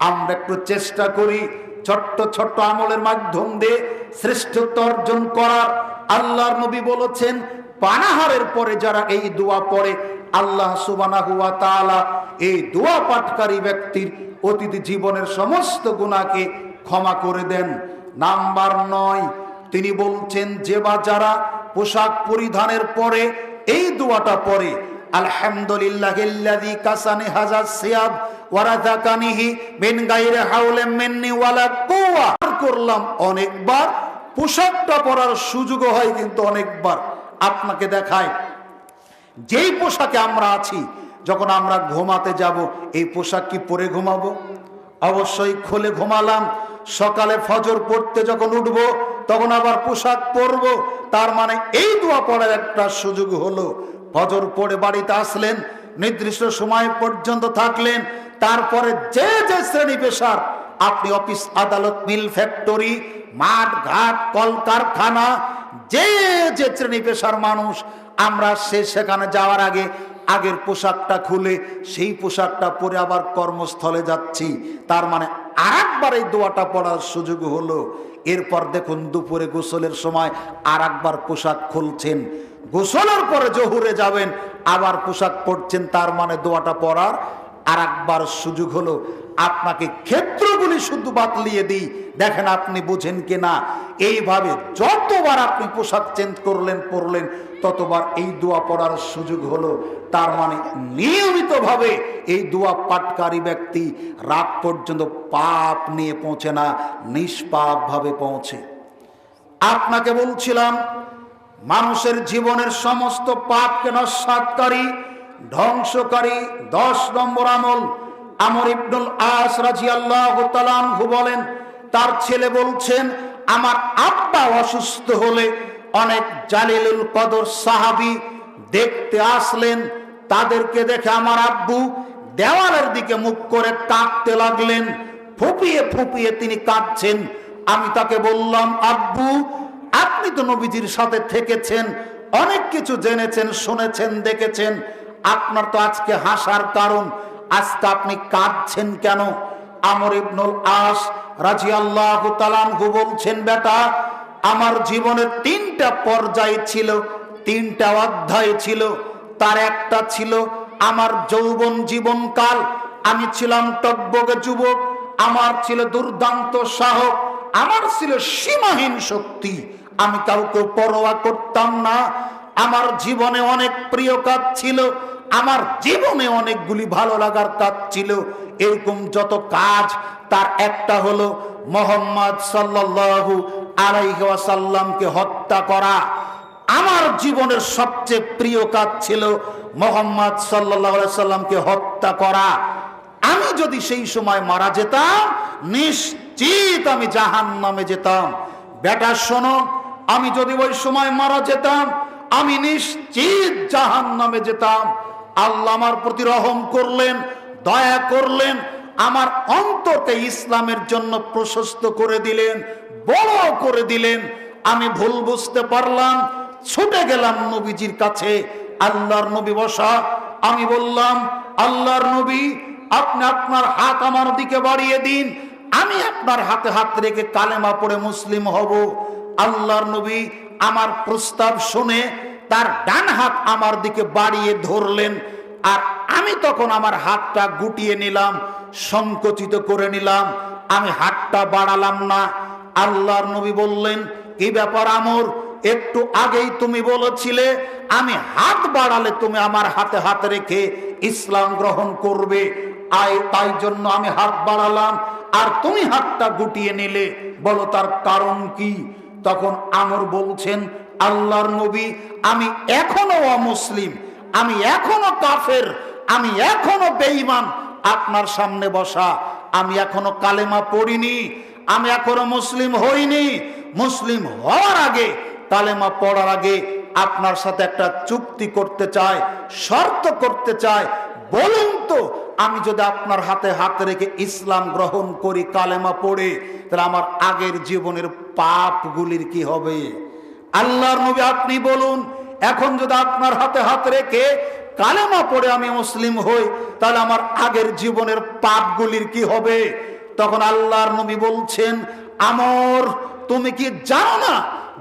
আমরা একটু চেষ্টা করি ছোট্ট ছোট্ট আমলের মাধ্যম দিয়ে শ্রেষ্ঠত্ব অর্জন করার। আল্লাহর নবী বলেছেন, পানাহারের পরে যারা এই দোয়া পড়ে, আল্লাহ সুবহানাহু ওয়া তাআলা এই দোয়া পাঠকারী ব্যক্তির অতীত জীবনের সমস্ত গুনাহকে ক্ষমা করে দেন। নাম্বার 9, তিনি বলছেন, যে বা যারা পোশাক পরিধানের পরে এই দোয়াটা পড়ে, আলহামদুলিল্লাহিল্লাযী কাসানি হাযাস সিয়াব ওয়া রাযাকানিহি মিন গায়রি হাওলিন মিন্নি ওয়ালা কুওয়া। করলাম অনেকবার, পোশাকটা পরার সুযোগ হয় কিন্তু অনেকবার। আপনাকে দেখায়, যেই পোশাকে আমরা আছি, যখন আমরা ঘুমাতে যাব, এই পোশাক কি পরে ঘুমাবো? অবশ্যই খুলে ঘুমালাম। সকালে ফজর পড়তে যখন উঠবো, তখন আবার পোশাক পরবো। তার মানে এই দোয়া পড়ার একটা সুযোগ হলো। ফজর পড়ে বাড়িতে আসলেন, নির্দিষ্ট সময় পর্যন্ত থাকলেন, তারপরে যে যে শ্রেণী পেশার, আপনি অফিস আদালত মিল ফ্যাক্টরি মাঠ ঘাট কলকারখানা, যে যে শ্রেণী পেশার মানুষ, আমরা সেখানে যাওয়ার আগে আগের পোশাকটা খুলে সেই পোশাকটা পরে আবার কর্মস্থলে যাচ্ছি। তার মানে আরেকবার এই দোয়াটা পড়ার সুযোগ হলো। এরপর দেখুন দুপুরে গোসলের সময় আর একবার পোশাক খুলছেন, গোসলের পরে জোহরে যাবেন, আবার পোশাক পরছেন, তার মানে দোয়াটা পড়ার আর একবার সুযোগ হলো। আপনাকে ক্ষেত্রগুলি শুধু বাতলিয়ে দিই, দেখেন আপনি বুঝেন কিনা। এইভাবে যতবার আপনি পোশাক চেঞ্জ করলেন, পড়লেন, ততবার এই দোয়া পড়ার সুযোগ হলো। তার মানে নিয়মিতভাবে এই দোয়া পাঠকারী ব্যক্তি রাত পর্যন্ত পাপ নিয়ে পৌঁছে না, নিষ্পাপ ভাবে পৌঁছে। আপনাকে বলছিলাম, মানুষের জীবনের সমস্ত পাপকে নস্যাৎকারী, ধ্বংসকারী 10 নম্বর আমল। আমর ইবনুল আস রাদিয়াল্লাহু তাআলা আনহু বলেন, তার ছেলে বলছেন, আমার আব্বা অসুস্থ হলে অনেক জালিলুল কদর সাহাবী দেখতে আসলেন। তাদেরকে দেখে আমার আব্বু দেওয়ালের দিকে মুখ করে কাঁদতে লাগলেন, ফুপিয়ে ফুপিয়ে তিনি কাঁদছেন। আমি তাকে বললাম, আব্বু, আপনি তো নবীজির সাথে থেকেছেন, অনেক কিছু জেনেছেন, শুনেছেন, দেখেছেন, আপনার তো আজকে হাসার কারণ, আজকে আপনি কাঁদছেন কেন? আমর ইবনুল আস রাদিয়াল্লাহু তাআলা আনহু বলছেন, বেটা, আমার জীবনে 3টা পর্যায় ছিল, 3টা অধ্যায় ছিল। তার একটা ছিল আমার যৌবন জীবনকাল, আমি ছিলাম টকবগে যুবক, আমার ছিল দুর্দান্ত সাহস, আমার ছিল সীমাহীন শক্তি, আমি কাউকে পরোয়া করতাম না। আমার জীবনে অনেক প্রিয় কাজ ছিল, আমার জীবনে অনেকগুলি ভালো লাগার কাজ ছিল। এরকম যত কাজ, তার একটা হলো মুহাম্মদ সাল্লাল্লাহু আলাইহি ওয়াসাল্লামকে হত্যা করা। আমার জীবনের সবচেয়ে প্রিয় কাজ ছিল মুহাম্মদ সাল্লাল্লাহু আলাইহি ওয়াসাল্লামকে হত্যা করা। আমি যদি সেই সময় মারা যেতাম, নিশ্চিত আমি জাহান্নামে যেতাম। বেটা শোনো, আমি যদি ওই সময় মারা যেতাম, আমি নিশ্চিত জাহান্নামে যেতাম। আল্লাহ আমার প্রতি রহম করলেন, দয়া করলেন, আমার অন্তরকে ইসলামের জন্য প্রশস্ত করে দিলেন, বড় করে দিলেন। আমি ভুল বুঝতে পারলাম, ছুটে গেলাম নবীজির কাছে। আল্লাহর নবী বসা, আমি বললাম, আল্লাহর নবী, আপনি আপনার হাত আমার দিকে বাড়িয়ে দিন, আমি আপনার হাতে হাত রেখে কালেমা পড়ে মুসলিম হব। আল্লাহর নবী আমার প্রস্তাব শুনে তার ডান হাত আমার দিকে বাড়িয়ে ধরলেন, আর আমি তখন আমার হাতটা গুটিয়ে নিলাম, সংকুচিত করে নিলাম, আমি হাতটা বাড়ালাম না। আল্লাহর নবী বললেন, কি ব্যাপার আমর, একটু আগেই তুমি বলেছিলে আমি হাত বাড়ালে তুমি আমার হাতে হাত রেখে ইসলাম গ্রহণ করবে, তাই জন্য আমি হাত বাড়ালাম, আর তুমি হাতটা গুটিয়ে নিলে, বলো তার কারণ কি? তখন আমর বলছেন, আল্লাহর নবী, আমি এখনো অমুসলিম, আমি এখনো কাফের, আমি এখনো বেঈমান, আপনার সামনে বসা, আমি এখনো কালেমা পড়িনি, আমি এখনো মুসলিম হইনি। মুসলিম হওয়ার আগে, কালেমা পড়ার আগে আপনার সাথে একটা চুক্তি করতে চাই, শর্ত করতে চাই। বলুন তো, আমি যদি আপনার হাতে হাত রেখে ইসলাম গ্রহণ করি, কালেমা পড়ে, তাহলে আমার আগের জীবনের পাপগুলির কি হবে? আল্লাহর নবী, আপনি বলুন, এখন যদি আপনার হাতে হাত রেখে কালেমা পড়ে আমি মুসলিম হই, তাহলে আমার আগের জীবনের পাপগুলির কি হবে? তখন আল্লাহর নবী বলছেন, আমর, তুমি কি জানো না,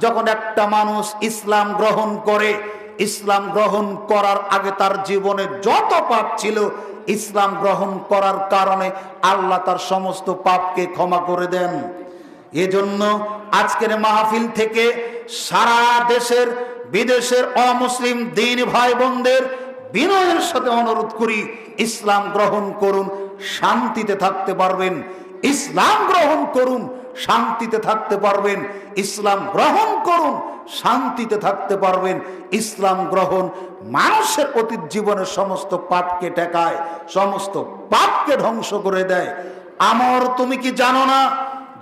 যখন একটা মানুষ ইসলাম গ্রহণ করে, ইসলাম গ্রহণ করার আগে তার জীবনে যত পাপ ছিল, ইসলাম গ্রহণ করার কারণে আল্লাহ তার সমস্ত পাপকে ক্ষমা করে দেন। এজন্য আজকের মাহফিল থেকে সারা দেশের বিদেশের অমুসলিম দিন ভাই বোনদের বিনয়ের সাথে অনুরোধ করি, ইসলাম গ্রহণ করুন, শান্তিতে থাকতে পারবেন। ইসলাম গ্রহণ করুন, শান্তিতে থাকতে পারবেন। ইসলাম গ্রহণ করুন, শান্তিতে থাকতে পারবেন। ইসলাম গ্রহণ মানুষের অতীত জীবনের সমস্ত পাপকে ঠেকায়, সমস্ত পাপকে ধ্বংস করে দেয়। আমর, তুমি কি জানো না,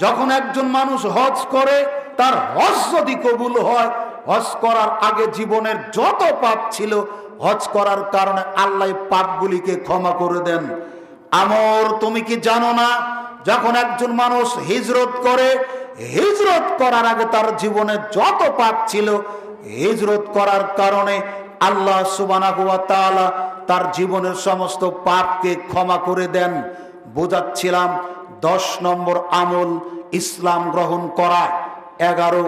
যখন একজন মানুষ হজ করে, তার হজ যদি কবুল হয়, হজ করার আগে জীবনের যত পাপ ছিল, হজ করার কারণে আল্লাহ পাপগুলিকে ক্ষমা করে দেন। আমর, তুমি কি জানো না, যখন একজন মানুষ হিজরত করে, হিজরত করার আগে তার জীবনে যত পাপ ছিল, হিজরত করার কারণে আল্লাহ সুবহানাহু ওয়া তাআলা তার জীবনের সমস্ত পাপকে ক্ষমা করে দেন। বোঝাচ্ছিলাম 10 নম্বর আমল ইসলাম গ্রহণ করা, 11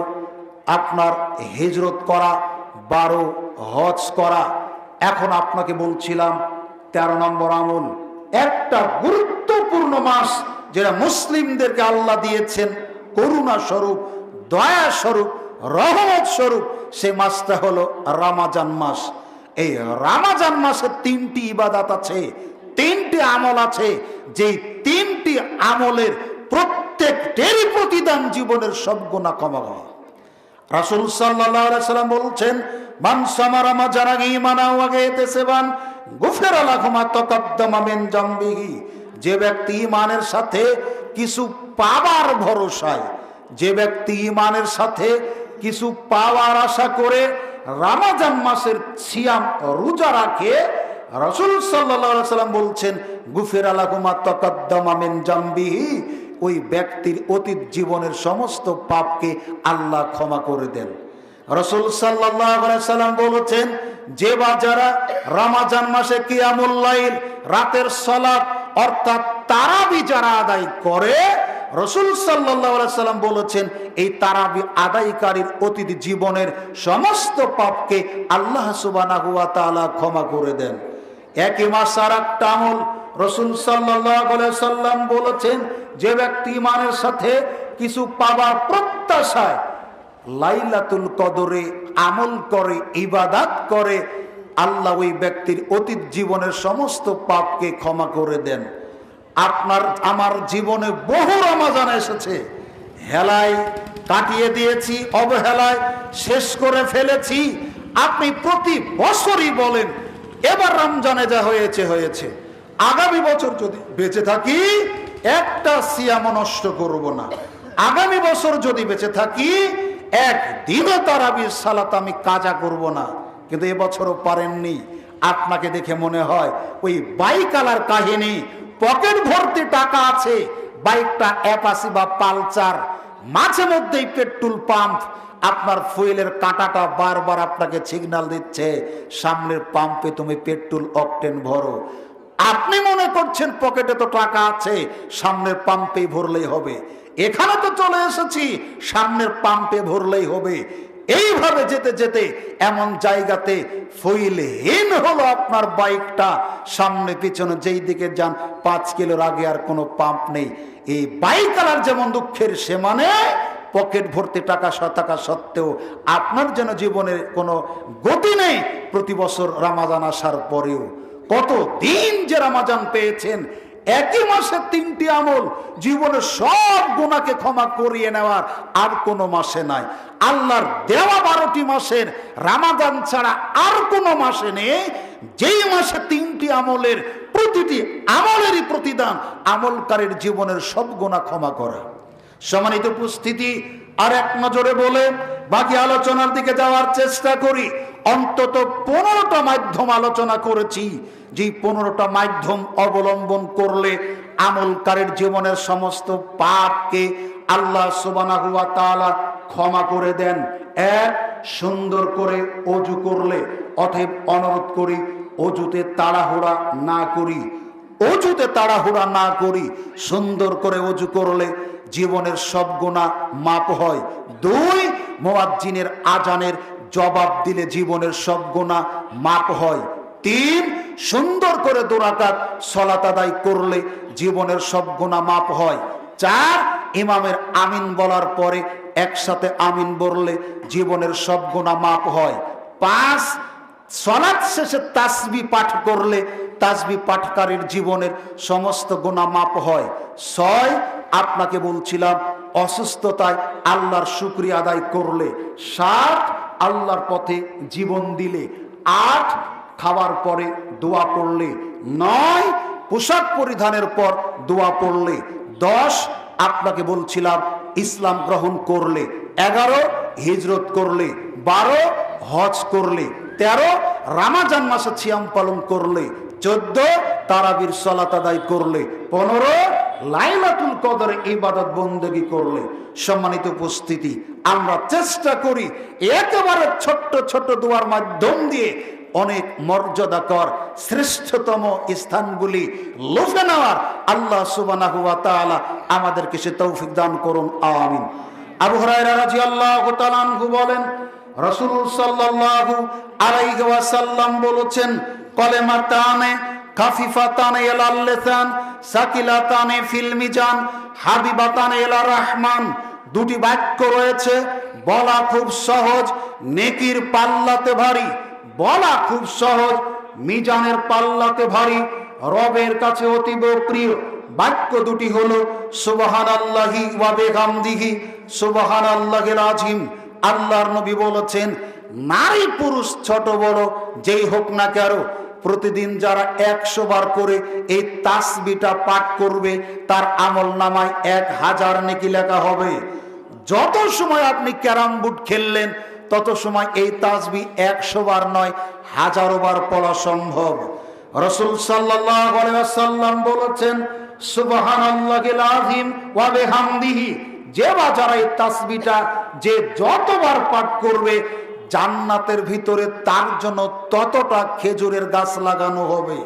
আপনার হিজরত করা, 12 হজ করা। এখন আপনাকে বলছিলাম 13 নম্বর আমল, একটা গুরুত্বপূর্ণ মাস যেটা মুসলিমদেরকে আল্লাহ দিয়েছেন করুণা স্বরূপ, দয়া স্বরূপ, রহমত স্বরূপ, সেই মাসটা হলো রমজান মাস। এই রমজান মাসে 3টি ইবাদত আছে, 3টি আমল আছে, যে 3টি আমলের প্রত্যেকটিরই প্রতিদান জীবনের সব গুনাহ ক্ষমা হয়। রাসূল সাল্লাল্লাহু আলাইহি সাল্লাম বলছেন, মান সামা রমজানা ঈমানান ওয়া ইহতিসাবান গুফিরা লাহু মা তাকাদ্দামা মিন যামবিহি। যে ব্যক্তি ঈমানের সাথে কিছু পাওয়ার ভরসায়, যে ব্যক্তি ঈমানের সাথে কিছু পাওয়ার আশা করে রমজান মাসের সিয়াম রোজা রাখে, রাসূল সাল্লাল্লাহু আলাইহি সাল্লাম বলছেন, গুফিরা লাহু মা তাকাদ্দামা মিন যামবিহি, ওই ব্যক্তির অতীত জীবনের সমস্ত পাপকে আল্লাহ ক্ষমা করে দেন। রাসূল সাল্লাল্লাহু আলাইহি সাল্লাম বলেছেন, যে বা যারা রমজান মাসে কিয়ামুল লাইল, রাতের সালাত অর্থাৎ তারাবি যারা আদায় করে, রাসূল সাল্লাল্লাহু আলাইহি সাল্লাম বলেছেন এই তারাবি আদায়কারীর অতীত জীবনের সমস্ত পাপকে আল্লাহ সুবহানাহু ওয়া তাআলা ক্ষমা করে দেন। একই মাস আর একটা আমল, রাসূল সাল্লাল্লাহু আলাইহি সাল্লাম বলেছেন যে ব্যক্তি ইমানের সাথে কিছু পাবার প্রত্যাশায় লাইলাতুল কদরে আমল করে, ইবাদত করে, আল্লাহ ওই ব্যক্তির অতীত জীবনের সমস্ত পাপকে ক্ষমা করে দেন। আপনার আমার জীবনে বহু রমজান এসেছে, হেলায় কাটিয়ে দিয়েছি, অবহেলায় শেষ করে ফেলেছি। আপনি প্রতি বছরই বলেন এবার রমজানে যা হয়েছে হয়েছে, আগামী বছর যদি বেঁচে থাকি একটা সিয়াম নষ্ট করব না, আগামী বছর যদি বেঁচে থাকি একদিনও তারাবির সালাত আমি কাজা করব না। কিন্তু এবছরও পারেননি। আপনাকে দেখে মনে হয় ওই বাইক আলার কাহিনী, পকেট ভর্তি টাকা আছে, বাইকটা অ্যাপাসি বা পালচার, মাঝে মধ্যেই পেট্রোল পাম্প, আপনার ফুয়েলের কাঁটাটা বারবার আপনাকে সিগন্যাল দিচ্ছে সামনের পাম্পে তুমি পেট্রোল অকটেন ভরো। আপনি মনে করছেন পকেটে তো টাকা আছে, সামনের পাম্পে ভরলেই হবে, এখানে তো চলে এসেছি সামনের পাম্পে ভরলেই হবে। এইভাবে যেতে যেতে এমন জায়গাতে ফুয়েলহীন হলো আপনার বাইকটা, সামনে পিছনে যেই দিকে যান 5 কিলোর আগে আর কোনো পাম্প নেই। এই বাইক আলার যেমন দুঃখের সে মানে পকেট ভর্তি টাকা থাকা সত্ত্বেও আপনার যেন জীবনের কোনো গতি নেই। প্রতি বছর রমজান আসার পরেও কত দিন যে রমজান পেয়েছেন, একই মাসে 3টি আমল, জীবনের সব গুনাহকে ক্ষমা করিয়ে নেওয়ার আর কোনো মাসে নাই। আল্লাহর দেওয়া 12টি মাসের রমজান ছাড়া আর কোনো মাসে নেই যেই মাসে 3টি আমলের প্রতিটি আমলেরই প্রতিদান আমলকারীর জীবনের সব গুনাহ ক্ষমা করা। সম্মানিত উপস্থিতি, আর এক নজরে বলে বাকি আলোচনার দিকে যাওয়ার চেষ্টা করি। অন্তত 15টা মাধ্যম আলোচনা করেছি, যে 15টা মাধ্যম অবলম্বন করলে আমলকারীর জীবনের সমস্ত পাপকে আল্লাহ সুবহানাহু ওয়া তাআলা ক্ষমা করে দেন। এক, সুন্দর করে ওযু করলে, অতএব অনুরোধ করি ওযুতে তাড়াহুড়া না করি, ওযুতে তাড়াহুড়া না করি, সুন্দর করে ওযু করলে জীবনের সব গুনাহ মাপ হয়। 2, মুয়াজ্জিনের আজানের জবাব দিলে জীবনের সব গুনাহ মাপ হয়। 3, সুন্দর করে 2 রাকাত সালাত আদায় করলে জীবনের সব গুনাহ মাপ হয়। 4, ইমামের আমিন বলার পরে একসাথে আমিন বললে জীবনের সব গুনাহ মাপ হয়। 5, সালাত শেষে তাসবিহ পাঠ করলে তাসবিহ পাঠকারীর জীবনের সমস্ত গুনাহ মাপ হয়। 6, আপনাকে বলছিলাম অসুস্থতায় আল্লাহর শুকরিয়া আদায় করলে। 7, আল্লাহর পথে জীবন দিলে। 8, খাওয়ার পরে দোয়া পড়লে। 9, পোশাক পরিধানের পর দোয়া পড়লে। 10, আপনাকে বলছিলাম ইসলাম গ্রহণ করলে। 11, হিজরত করলে। 12, হজ করলে। 13, রমজান মাসে সিয়াম পালন করলে। 14, তারাবির সালাত আদায় করলে। 15, লাইলাতুল কদরে ইবাদত বন্দেগী করলে। সম্মানিত উপস্থিতি, আমরা চেষ্টা করি একেবারে ছোট্ট ছোট্ট দোয়ার মাধ্যম দিয়ে অনেক মর্যাদাকর শ্রেষ্ঠতম স্থানগুলি লুফে নেওয়ার। আল্লাহ সুবহানাহু ওয়া তাআলা আমাদেরকে সে তৌফিক দান করুন, আমিন। আবু হুরায়রা রাদিয়াল্লাহু তাআলা আনহু বলেন, রাসূল সাল্লাল্লাহু আলাইহি ওয়াসাল্লাম বলেছেন, কালিমাতানে খাফিফাতানে ইলাল লিসান সাকিলাতানে ফিল মিজান হাবিবাতানে ইলার রহমান। 2টি বাক্য রয়েছে, বলা খুব সহজ, নেকির পাল্লাতে ভারী। বলা খুব সহজ, মিজানের পাল্লাতে ভারী, রবের কাছে অতীব প্রিয়। বাক্য 2টি হলো সুবহানাল্লাহি ওয়া বিহামদিহি সুবহানাল্লাহিল আযীম। আল্লাহর নবী বলেছেন, নারী পুরুষ ছোট বড় যেই হোক না কেন, প্রতিদিন যারা 100 বার করে এই তাসবিহটা পাঠ করবে তার আমল নামায় 1000 নেকি লেখা হবে। যত সময় আপনি ক্যারাম বোর্ড খেললেন তত সময় এই তাসবিহ 100 বার নয় 1000 বার পড়া সম্ভব। রাসূল সাল্লাল্লাহু আলাইহি ওয়াসাল্লাম বলেছেন, সুবহানাল্লাহিল আযীম ওয়া বিহামদিহি। যে বা যারা এই তাসবিহটা যে যতবার পাঠ করবে জান্নাতের ভিতরে তার জন্য ততটা খেজুরের গাছ লাগানো হবে।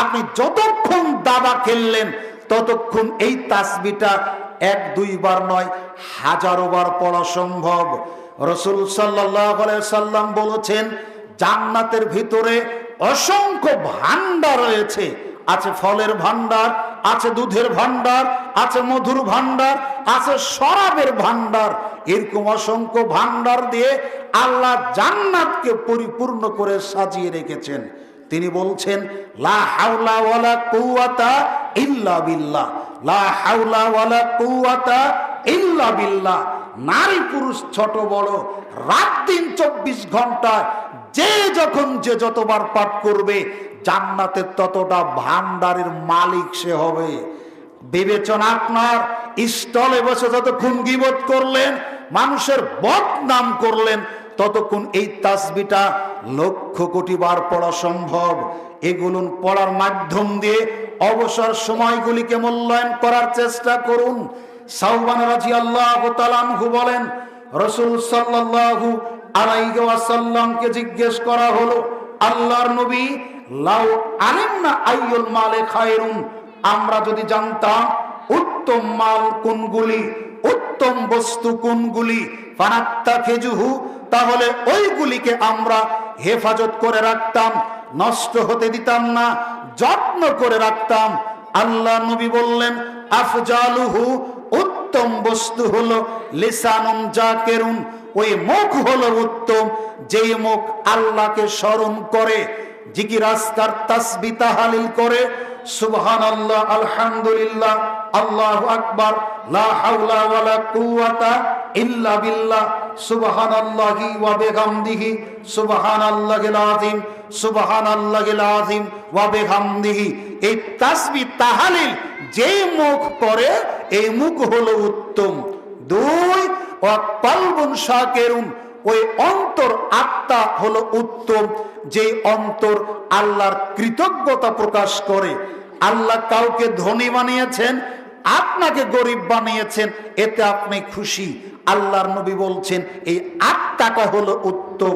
আপনি যতক্ষণ দাবা খেললেন ততক্ষণ এই তাসবিহটা 1-2 বার নয়, হাজারো বার পড়া সম্ভব। রাসূল সাল্লাল্লাহু আলাইহি সাল্লাম বলেছেন, জান্নাতের ভিতরে অসংখ্য ভান্ডার রয়েছে। আছে ফলের ভান্ডার, আছে দুধের ভান্ডার, আছে মধুর ভান্ডার, আছে শরাবের ভান্ডার। এরকম অসংখ্য ভান্ডার দিয়ে আল্লাহ জান্নাতকে পরিপূর্ণ করে সাজিয়ে রেখেছেন। তিনি বলছেন, লা হাওলা ওয়ালা কুওয়াতা ইল্লা বিল্লাহ, লা হাওলা ওয়ালা কুওয়াতা ইল্লা বিল্লাহ। নারী পুরুষ ছোট বড় রাত দিন 24 ঘন্টা যে যখন যে যতবার পাঠ করবে জান্নাতের ততটা ভান্ডারের মালিক সে হবে। বিবেচনা আপনার, স্টলে বসে যতক্ষণ গীবত করলেন, মানুষের বদনাম করলেন, ততক্ষণ এই তাসবিহটা লক্ষ কোটি বার পড়া সম্ভব। এগুলো পড়ার মাধ্যম দিয়ে অবসর সময়গুলিকে মূল্যায়ন করার চেষ্টা করুন। সাওবান রাদিয়াল্লাহু তাআলা আনহু বলেন, রাসূল সাল্লাল্লাহু আলাইহি ওয়াসাল্লামকে জিজ্ঞেস করা হলো, আল্লাহর নবী, লাউ আলিমনা আইয়ুল মালে খায়রুন, আমরা যদি জানতাম উত্তম মাল কোনগুলি, উত্তম বস্তু কোনগুলি, ফানাত্তাখিজুহু, তাহলে ওইগুলিকে আমরা হেফাজত করে রাখতাম, নষ্ট হতে দিতাম না, যত্ন করে রাখতাম। আল্লাহ নবী বললেন, আফজালুহু, উত্তম বস্তু হলো লিসানুন জাকিরুন, ওই মুখ হলো উত্তম, যেই মুখ আল্লাহকে স্মরণ করে, জিকির আজকার তাসবিহ তাহলিল করে, সুবহানাল্লাহ, আলহামদুলিল্লাহ, আল্লাহু আকবার, লা হাওলা ওয়ালা কুওয়াতা ইল্লা বিল্লাহ, সুবহানাল্লাহি ওয়া বিহামদিহি, সুবহানাল্লাহিল আযীম, সুবহানাল্লাহিল আযীম ওয়া বিহামদিহি। এই তাসবিহ তাহলিল যেই মুখ করে এই মুখ হলো উত্তম। 2, ওয়া কলবুন শাকিরুন, ওই অন্তর আত্মা হলো উত্তম, যে অন্তর আল্লাহর কৃতজ্ঞতা প্রকাশ করে। আল্লাহ কাউকে ধনী বানিয়েছেন, আপনাকে গরিব বানিয়েছেন, এতে আপনি খুশি। আল্লাহর নবী বলছেন এই আত্মাটা হলো উত্তম।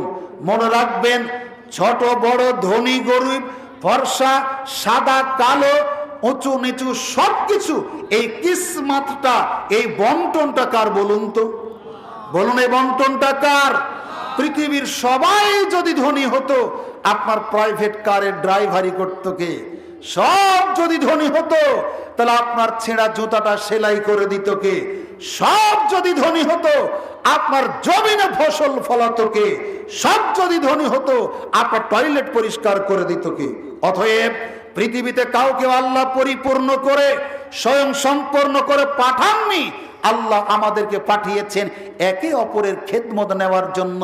মনে রাখবেন, ছোট বড়, ধনী গরিব, ফর্সা সাদা কালো, উঁচু নিচু সবকিছু, এই কিসমতটা, এই বন্টনটা কার বলুন তো? বলুন, এই বন্টনটা কার? পৃথিবীর সবাই যদি ধনী হতো, আপনার প্রাইভেট কারের ড্রাইভারি করতো কে? সব যদি ধনী হতো, তাহলে আপনার ছেঁড়া জুতাটা সেলাই করে দিত কে? সব যদি ধনী হতো, আপনার জমিনে ফসল ফলাতো কে? সব যদি ধনী হতো, আপনার টয়লেট পরিষ্কার করে দিত কে? অতএব পৃথিবীতে কাউকে আল্লাহ পরিপূর্ণ করে স্বয়ং সম্পূর্ণ করে পাঠাননি। আল্লাহ আমাদেরকে পাঠিয়েছেন একে অপরের খেদমত নেওয়ার জন্য,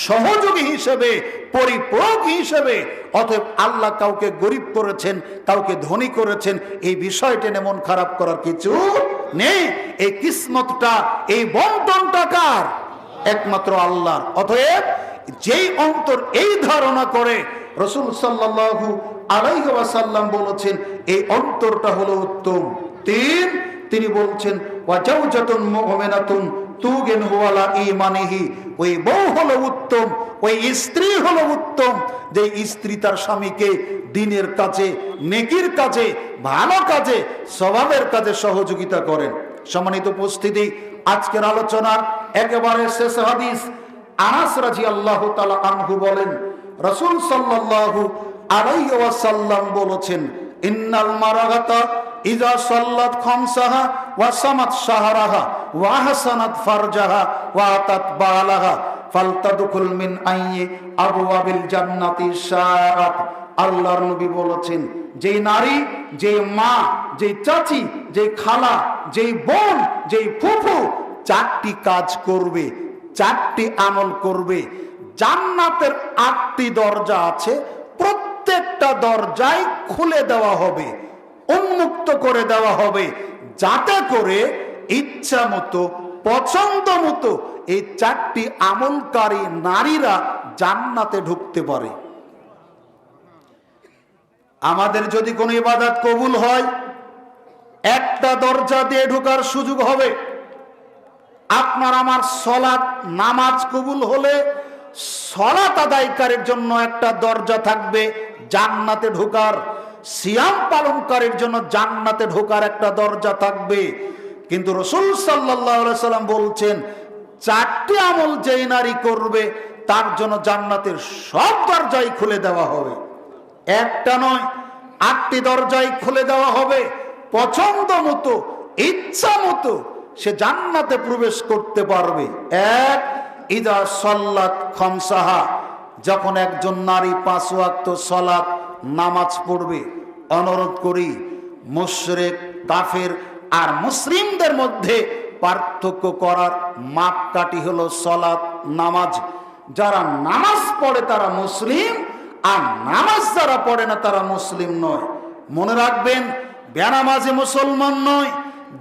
সহযোগী হিসেবে, পরিপূরক হিসেবে। অতএব আল্লাহ কাউকে গরিব করেছেন, কাউকে ধনী করেছেন, এই বিষয়টা মন খারাপ করার কিছু নেই। এই কিসমতটা, এই বন্টনটা কার? একমাত্র আল্লাহর। অতএব যেই অন্তর এই ধারণা করে, রাসূল সাল্লাল্লাহু আলাইহি ওয়াসাল্লাম বলেছেন এই অন্তরটা হলো উত্তম। 3, তিনি বলছেন, ওয়াজাউজাতুন মুমিনাতুন তুগিনহু আলা ঈমানিহি, ওই বউ হলো উত্তম, ওই স্ত্রী হলো উত্তম, যে স্ত্রী তার স্বামীকে দ্বীনের কাজে, নেকির কাজে, ভালো কাজে, স্বভাবের কাজে সহযোগিতা করেন। সম্মানিত উপস্থিতি, আজকের আলোচনার একেবারে শেষ হাদিস, আনাস রাদিয়াল্লাহু তাআলা আনহু বলেন, রাসূল সাল্লাল্লাহু আলাইহি ওয়াসাল্লাম বলেছেন, ইন্নাল মারাগাতা ইজা সাল্লাত খামসাহা ওয়া সামাত শাহরাহা ওয়া হাসানাত ফারজাহা ওয়া আতাত বালাহা ফালতাদখুল মিন আইয়ি আবওয়াবিল জান্নাতি শাআত। আল্লাহর নবী বলেছেন, যেই নারী, যেই মা, যেই চাচি, যেই খালা, যেই বোন, যেই ফুফু 4টি কাজ করবে, 4টি আমল করবে, জান্নাতের 8টি দরজা আছে, প্রত্যেকটা দরজায় খুলে দেওয়া হবে, উন্মুক্ত করে দেওয়া হবে, যাতে করে ইচ্ছা মতো, পছন্দ মতো এই 4টি আমলকারী নারীরা জান্নাতে ঢুকতে পারে। আমাদের যদি কোনো ইবাদত কবুল হয়, একটা দরজা দিয়ে ঢোকার সুযোগ হবে। আপনার আমার সালাত, নামাজ কবুল হলে সালাত আদায়কারীর জন্য একটা দরজা থাকবে জান্নাতে ঢোকার, সিয়াম পালনকারীর জন্য জান্নাতে ঢোকার একটা দরজা থাকবে। কিন্তু রাসূল সাল্লাল্লাহু আলাইহি সাল্লাম বলছেন, 4টি আমল যেই নারী করবে তার জন্য জান্নাতের সব দরজাই খুলে দেওয়া হবে। একটা নয়, 8টি দরজাই খুলে দেওয়া হবে। পছন্দ মতো, ইচ্ছা মতো সে জান্নাতে প্রবেশ করতে পারবে। এক, ইদা সাল্লাত খামসাহা, যখন একজন নারী 5 ওয়াক্ত সালাত নামাজ পড়বে। অনুরোধ করি, মুশরিক, কাফের আর মুসলিমদের মধ্যে পার্থক্য করার মাপকাঠি হলো সালাত, নামাজ। যারা নামাজ পড়ে তারা মুসলিম, আর নামাজ যারা পড়ে না তারা মুসলিম নয়। মনে রাখবেন, বেনামাজি মুসলমান নয়।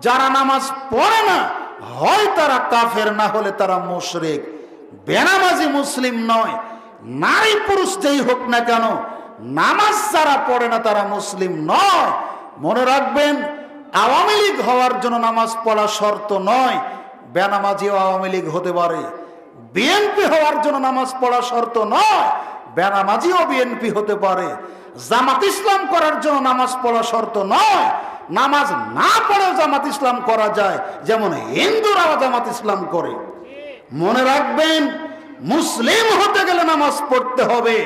যারা নামাজ পড়ে না হয় তারা কাফের, না হলে তারা মুশরিক। বেনামাজি মুসলিম নয়। নারী পুরুষ যেই হোক না কেন, নামাজ যারা পড়ে না তারা মুসলিম নয়। মনে রাখবেন, আওয়ামী লীগ হওয়ার জন্য নামাজ পড়া শর্ত নয়, বেনামাজিও আওয়ামী লীগ হতে পারে। বিএনপি হওয়ার জন্য নামাজ পড়া শর্ত নয়, বেনামাজিও বিএনপি হতে পারে। জামাত ইসলাম করার জন্য নামাজ পড়া শর্ত নয়, নামাজ না পড়েও জামাত ইসলাম করা যায়, যেমন হিন্দুরাও জামাত ইসলাম করে। মনে রাখবেন, মুসলিম হতে গেলে নামাজ পড়তে হবে।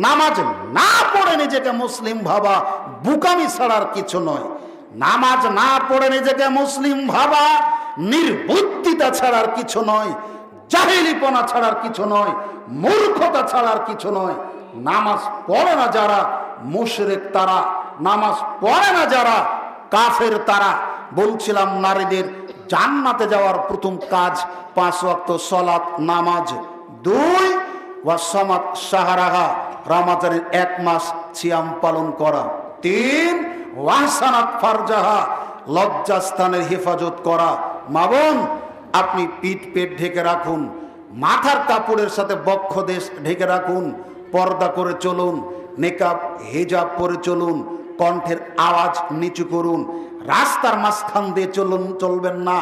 নামাজ না পড়ে নিজেকে মুসলিম ভাবা বুকামি ছাড়ার কিছু নয়। নামাজ না পড়ে নিজেকে মুসলিম ভাবা নির্বুদ্ধিতা ছাড়ার কিছু নয়, জাহেলিপনা ছাড়ার কিছু নয়, মূর্খতা ছাড়ার কিছু নয়। নামাজ পড়ে না যারা মুশরিক তারা, নামাজ পড়ে না যারা কাফের তারা। বলছিলাম, নারীদের জান্নাতে যাওয়ার প্রথম কাজ 5 ওয়াক্ত সালাত, নামাজ। 2, ওয়াসামাত শাহরাহা, রমজানের 1 মাস সিয়াম পালন করা। 3, ওয়াহসানাত ফারজাহা, লজ্জাস্থানের হেফাজত করা। মা বোন, আপনি পিঠ পেট ঢেকে রাখুন, মাথার কাপড়ের সাথে বক্ষ দেশ ঢেকে রাখুন, পর্দা করে চলুন, নেকাব হিজাব পরে চলুন, কণ্ঠের আওয়াজ নিচু করুন। রাস্তার মাঝখান দিয়ে চলবেন না,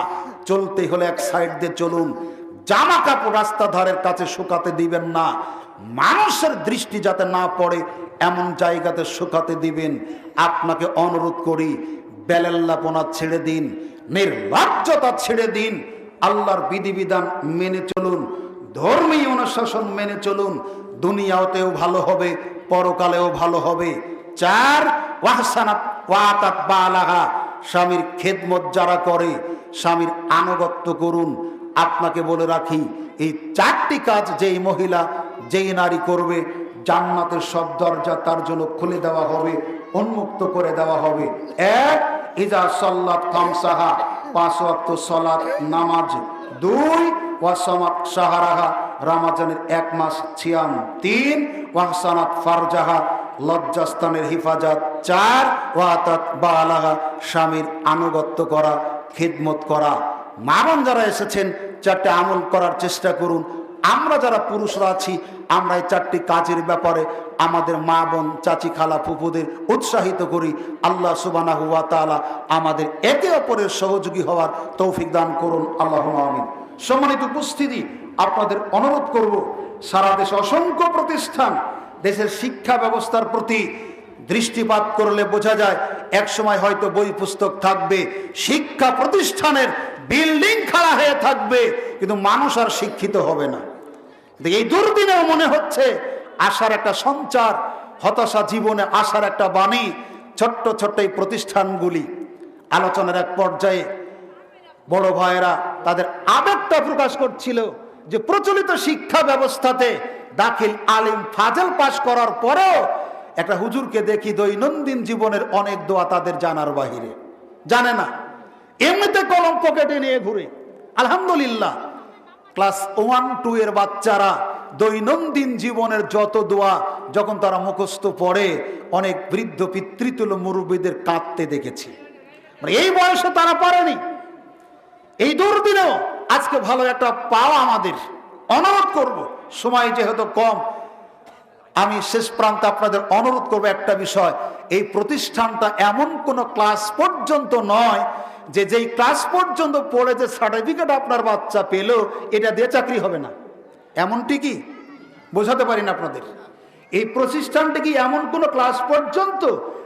চলতে হলে এক সাইড দিয়ে চলুন। জামা কাপড় রাস্তা ধারের কাছে শুকাতে দিবেন না, মানুষের দৃষ্টি যাতে না পড়ে এমন জায়গাতে শুকাতে দিবেন। আপনাকে অনুরোধ করি, বেলাল্লাপনা ছেড়ে দিন, নির্লজ্জতা ছেড়ে দিন, আল্লাহর বিধিবিধান মেনে চলুন, ধর্মীয় অনুশাসন মেনে চলুন। দুনিয়াতেও ভালো হবে, পরকালেও ভালো হবে। 4, ওয়াহসানাত ওয়াতাত বালাহা, স্বামীর খেদমত যারা করে স্বামীর আনুগত্য করুন। আপনাকে বলে রাখি, এই 4টি কাজ যেই মহিলা, যেই নারী করবে, জান্নাতের সব দরজা তার জন্য খুলে দেওয়া হবে, উন্মুক্ত করে দেওয়া হবে। 1, ইজা সাল্লাত খামসাহা, 5 ওয়াক্ত সালাত, নামাজ। 2, ওয়াসামাত শাহরাহা, রমজানের 1 মাস সিয়াম। 3, ওয়াহসানাত ফারজাহা, লজ্জাস্থানের হেফাজত। 4, ওয়াতাত বালাহা, স্বামীর আনুগত্য করা, খিদমত করা। মা বোন যারা এসেছেন, 4টে আমল করার চেষ্টা করুন। আমরা যারা পুরুষরা আছি, আমরা এই 4টি কাজের ব্যাপারে আমাদের মা বোন, চাচি, খালা, ফুপুদের উৎসাহিত করি। আল্লাহ সুবহানাহু ওয়া তাআলা আমাদের একে অপরের সহযোগী হওয়ার তৌফিক দান করুন, আল্লাহুম্মা আমিন। সম্মানিত উপস্থিতি, আপনাদের অনুরোধ করব, সারা দেশে অসংখ্য প্রতিষ্ঠান, দেশের শিক্ষা ব্যবস্থার প্রতি দৃষ্টিপাত করলে বোঝা যায় এক সময় হয়তো বই পুস্তক থাকবে, শিক্ষা প্রতিষ্ঠানের বিল্ডিং খাড়া হয়ে থাকবে, কিন্তু মানুষ আর শিক্ষিত হবে না। এই দুর্দিনেও মনে হচ্ছে আশার একটা সঞ্চার, হতাশা জীবনে আশার একটা বাণী। ছোট্ট ছোট্ট এই প্রতিষ্ঠানগুলি, আলোচনার এক পর্যায়ে বড় ভাইয়েরা তাদের আবেগটা প্রকাশ করছিল যে প্রচলিত শিক্ষা ব্যবস্থাতে দাখিল, আলিম, ফাজল পাশ করার পরেও একটা হুজুরকে দেখি দৈনন্দিন জীবনের অনেক দোয়া তাদের জানার বাহিরে, জানে না, এমনিতে কলম পকেটে নিয়ে ঘুরে। আলহামদুলিল্লাহ, ক্লাস 1, 2 এর বাচ্চারা দৈনন্দিন জীবনের যত দোয়া যখন তারা মুখস্থ পড়ে, অনেক বৃদ্ধ পিতৃতুল্য মুরব্বীদের কাঁদতে দেখেছি। এই বয়সে তারা পারেনি। এই দুর্দিনেও আজকে ভালো একটা পাওয়া আমাদের। অনুরোধ করব, সময় যেহেতু কম, আমি শেষ প্রান্তে আপনাদের অনুরোধ করব একটা বিষয়। এই প্রতিষ্ঠানটা এমন কোন ক্লাস পর্যন্ত নয় যে যেই ক্লাস পর্যন্ত পড়ে যে সার্টিফিকেট আপনার বাচ্চা পেল এটা দিয়ে চাকরি হবে না, এমনটি কি?
বোঝাতে পারি না আপনাদের। এই প্রতিষ্ঠানটা কি এমন কোন ক্লাস পর্যন্ত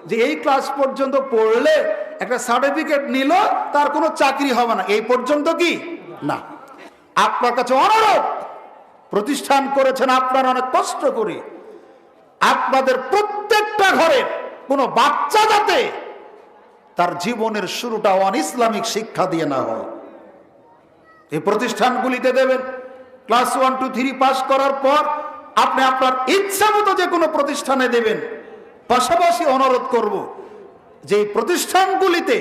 যে এই ক্লাস পর্যন্ত পড়লে একটা সার্টিফিকেট নিল, তার কোনো চাকরি হবে না, এই পর্যন্ত কি না। আপনার কাছে অনুরোধ, প্রতিষ্ঠান করেছেন আপনারা অনেক কষ্ট করে, আপনাদের প্রত্যেকটা ঘরে কোনো বাচ্চা যাতে তার জীবনের শুরুটা অন ইসলামিক শিক্ষা দিয়ে না হয়, এই প্রতিষ্ঠানগুলিতে দেবেন। ক্লাস 1, 2, 3 পাস করার পর আপনি আপনার ইচ্ছা মতো যে কোনো প্রতিষ্ঠানে দেবেন। পাশাপাশি অনুরোধ করব যে এই প্রতিষ্ঠানগুলিতে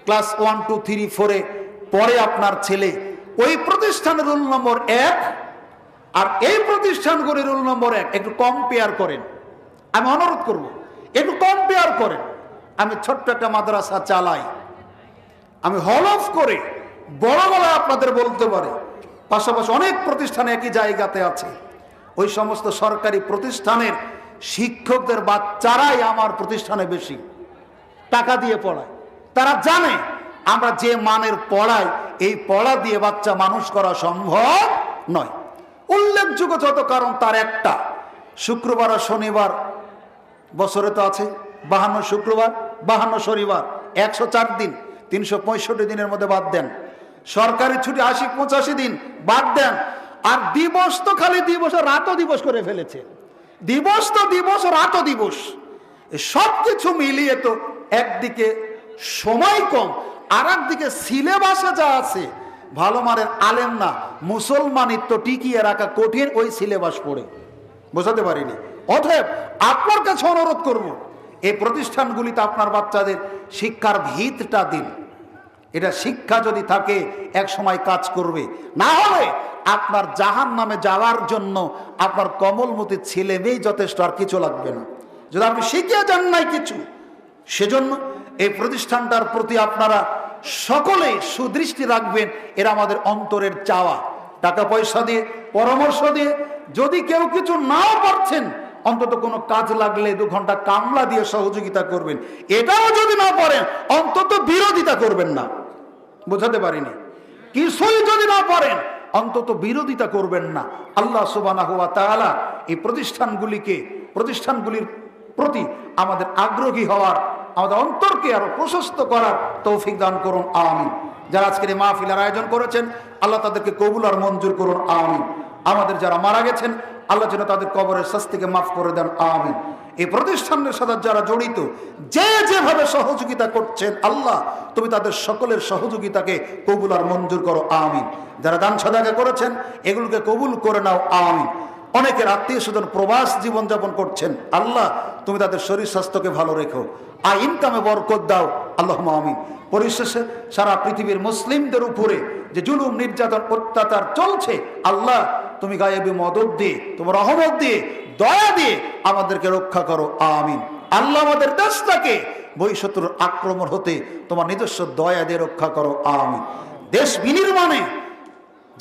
ক্লাস 1, 2, 3, 4 পরে আপনার ছেলে ওই প্রতিষ্ঠানের রোল নম্বর 1 আর এই প্রতিষ্ঠানগুলির রোল নম্বর 1 একটু কম্পেয়ার করেন। আমি অনুরোধ করব একটু কম্পেয়ার করেন। আমি ছোট্ট একটা মাদ্রাসা চালাই, আমি হলফ করে বড় গলায় আপনাদের বলতে পারি, পাশাপাশি অনেক প্রতিষ্ঠান একই জায়গাতে আছে। ওই সমস্ত সরকারি প্রতিষ্ঠানের শিক্ষকদের বাচ্চারাই আমার প্রতিষ্ঠানে বেশি টাকা দিয়ে পড়ায়। তারা জানে আমরা যে মানের পড়াই, এই পড়া দিয়ে বাচ্চা মানুষ করা সম্ভব নয়। উল্লেখযোগ্য যত কারণ তার একটা, শুক্রবার আর শনিবার বছরে তো আছে 52 শুক্রবার 52 শনিবার, 104 দিন, 365 দিনের মধ্যে বাদ দেন। সরকারি ছুটি 80-85 দিন বাদ দেন। আর দিবস তো খালি দিবস, রাতও দিবস করে ফেলেছে। দিবস তো দিবস, রাতও দিবস, সব কিছু মিলিয়ে তো একদিকে সময় কম, আর একদিকে সিলেবাসে যা আছে ভালো মানের আলেম না, মুসলমানের তো টিকিয়ে রাখা কঠিন ওই সিলেবাস পড়ে। বোঝাতে পারিনি। অতএব আপনার কাছে অনুরোধ করব, এই প্রতিষ্ঠানগুলিতে আপনার বাচ্চাদের শিক্ষার ভিতটা দিন। এটা শিক্ষা যদি থাকে এক সময় কাজ করবে, না হলে আপনার জাহান্নামে যাওয়ার জন্য আপনার কমলমতি ছেলে মেয়ে যথেষ্ট, আর কিছু লাগবে না যদি আপনি শিখিয়ে যান নাই কিছু। সেজন্য এই প্রতিষ্ঠানটার প্রতি আপনারা সকলে সুদৃষ্টি রাখবেন, এরা আমাদের অন্তরের চাওয়া। টাকা পয়সা দিয়ে, পরামর্শ দিয়ে, যদি কেউ কিছু নাও পারছেন অন্তত কোনো কাজ লাগলে 2 ঘন্টা কামলা দিয়ে সহযোগিতা করবেন। এটাও যদি না পারেন অন্তত বিরোধিতা করবেন না। বোঝাতে পারিনি। কিছুই যদি না পারেন অন্তত বিরোধিতা করবেন না। আল্লাহ সুবহানাহু ওয়া তাআলা এই প্রতিষ্ঠানগুলির প্রতি আমাদের আগ্রহী হওয়ার, আমাদের অন্তরকে আরো প্রশস্ত করার তৌফিক দান করুন, আমিন। যারা আজকের এই মাহফিলের আয়োজন করেছেন আল্লাহ তাদেরকে কবুল আর মঞ্জুর করুন, আমিন। আমাদের যারা মারা গেছেন আল্লাহ যেন তাদের কবরের শাস্তিকে মাফ করে দেন, আমিন। এই প্রতিষ্ঠানের সাথে যারা জড়িত, যে যেভাবে সহযোগিতা করছেন আল্লাহ তুমি তাদের সকলের সহযোগিতাকে কবুল আর মঞ্জুর করো, আমিন। যারা দান সাদাকা করেছেন এগুলোকে কবুল করে নাও, আমিন। অনেকের আত্মীয় স্বজন প্রবাস জীবনযাপন করছেন, আল্লাহ তুমি তাদের শরীর স্বাস্থ্যকে ভালো রেখো, ইনকামে বরকত দাও, আল্লাহুম্মা আমিন। পরিশেষে সারা পৃথিবীর মুসলিমদের উপরে যে জুলুম, নির্যাতন, অত্যাচার চলছে আল্লাহ তুমি গায়েবী মদদ দিয়ে, তোমার রহমত দিয়ে, দয়া দিয়ে আমাদেরকে রক্ষা করো, আমিন। আল্লাহ আমাদের দেশটাকে বহিঃশত্রুর আক্রমণ হতে তোমার নিজস্ব দয়া দিয়ে রক্ষা করো, আমিন। দেশ বিনির্মাণে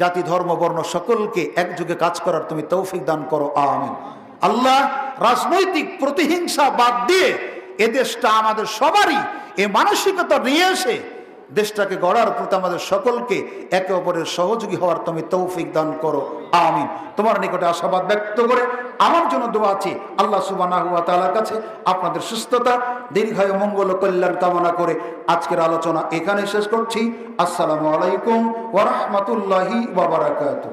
জাতি, ধর্ম, বর্ণ সকলকে একযোগে কাজ করার তুমি তৌফিক দান করো, আমিন। আল্লাহ রাজনৈতিক প্রতিহিংসা বাদ দিয়ে এ দেশটা আমাদের সবারই এই মানসিকতা নিয়ে এসে দেশটাকে গড়ার প্রতি আমাদের সকলকে একে অপরের সহযোগী হওয়ার তুমি তৌফিক দান করো, আমিন। তোমার নিকটে আশাবাদ ব্যক্ত করে আমার জন্য দোয়া আছে আল্লাহ সুবহানাহু ওয়া তাআলার কাছে আপনাদের সুস্থতা, দীর্ঘায়ু, মঙ্গল ও কল্যাণ কামনা করে আজকের আলোচনা এখানে শেষ করছি। আসসালামু আলাইকুম ওয়া রাহমাতুল্লাহি ওয়া বারাকাতুহু।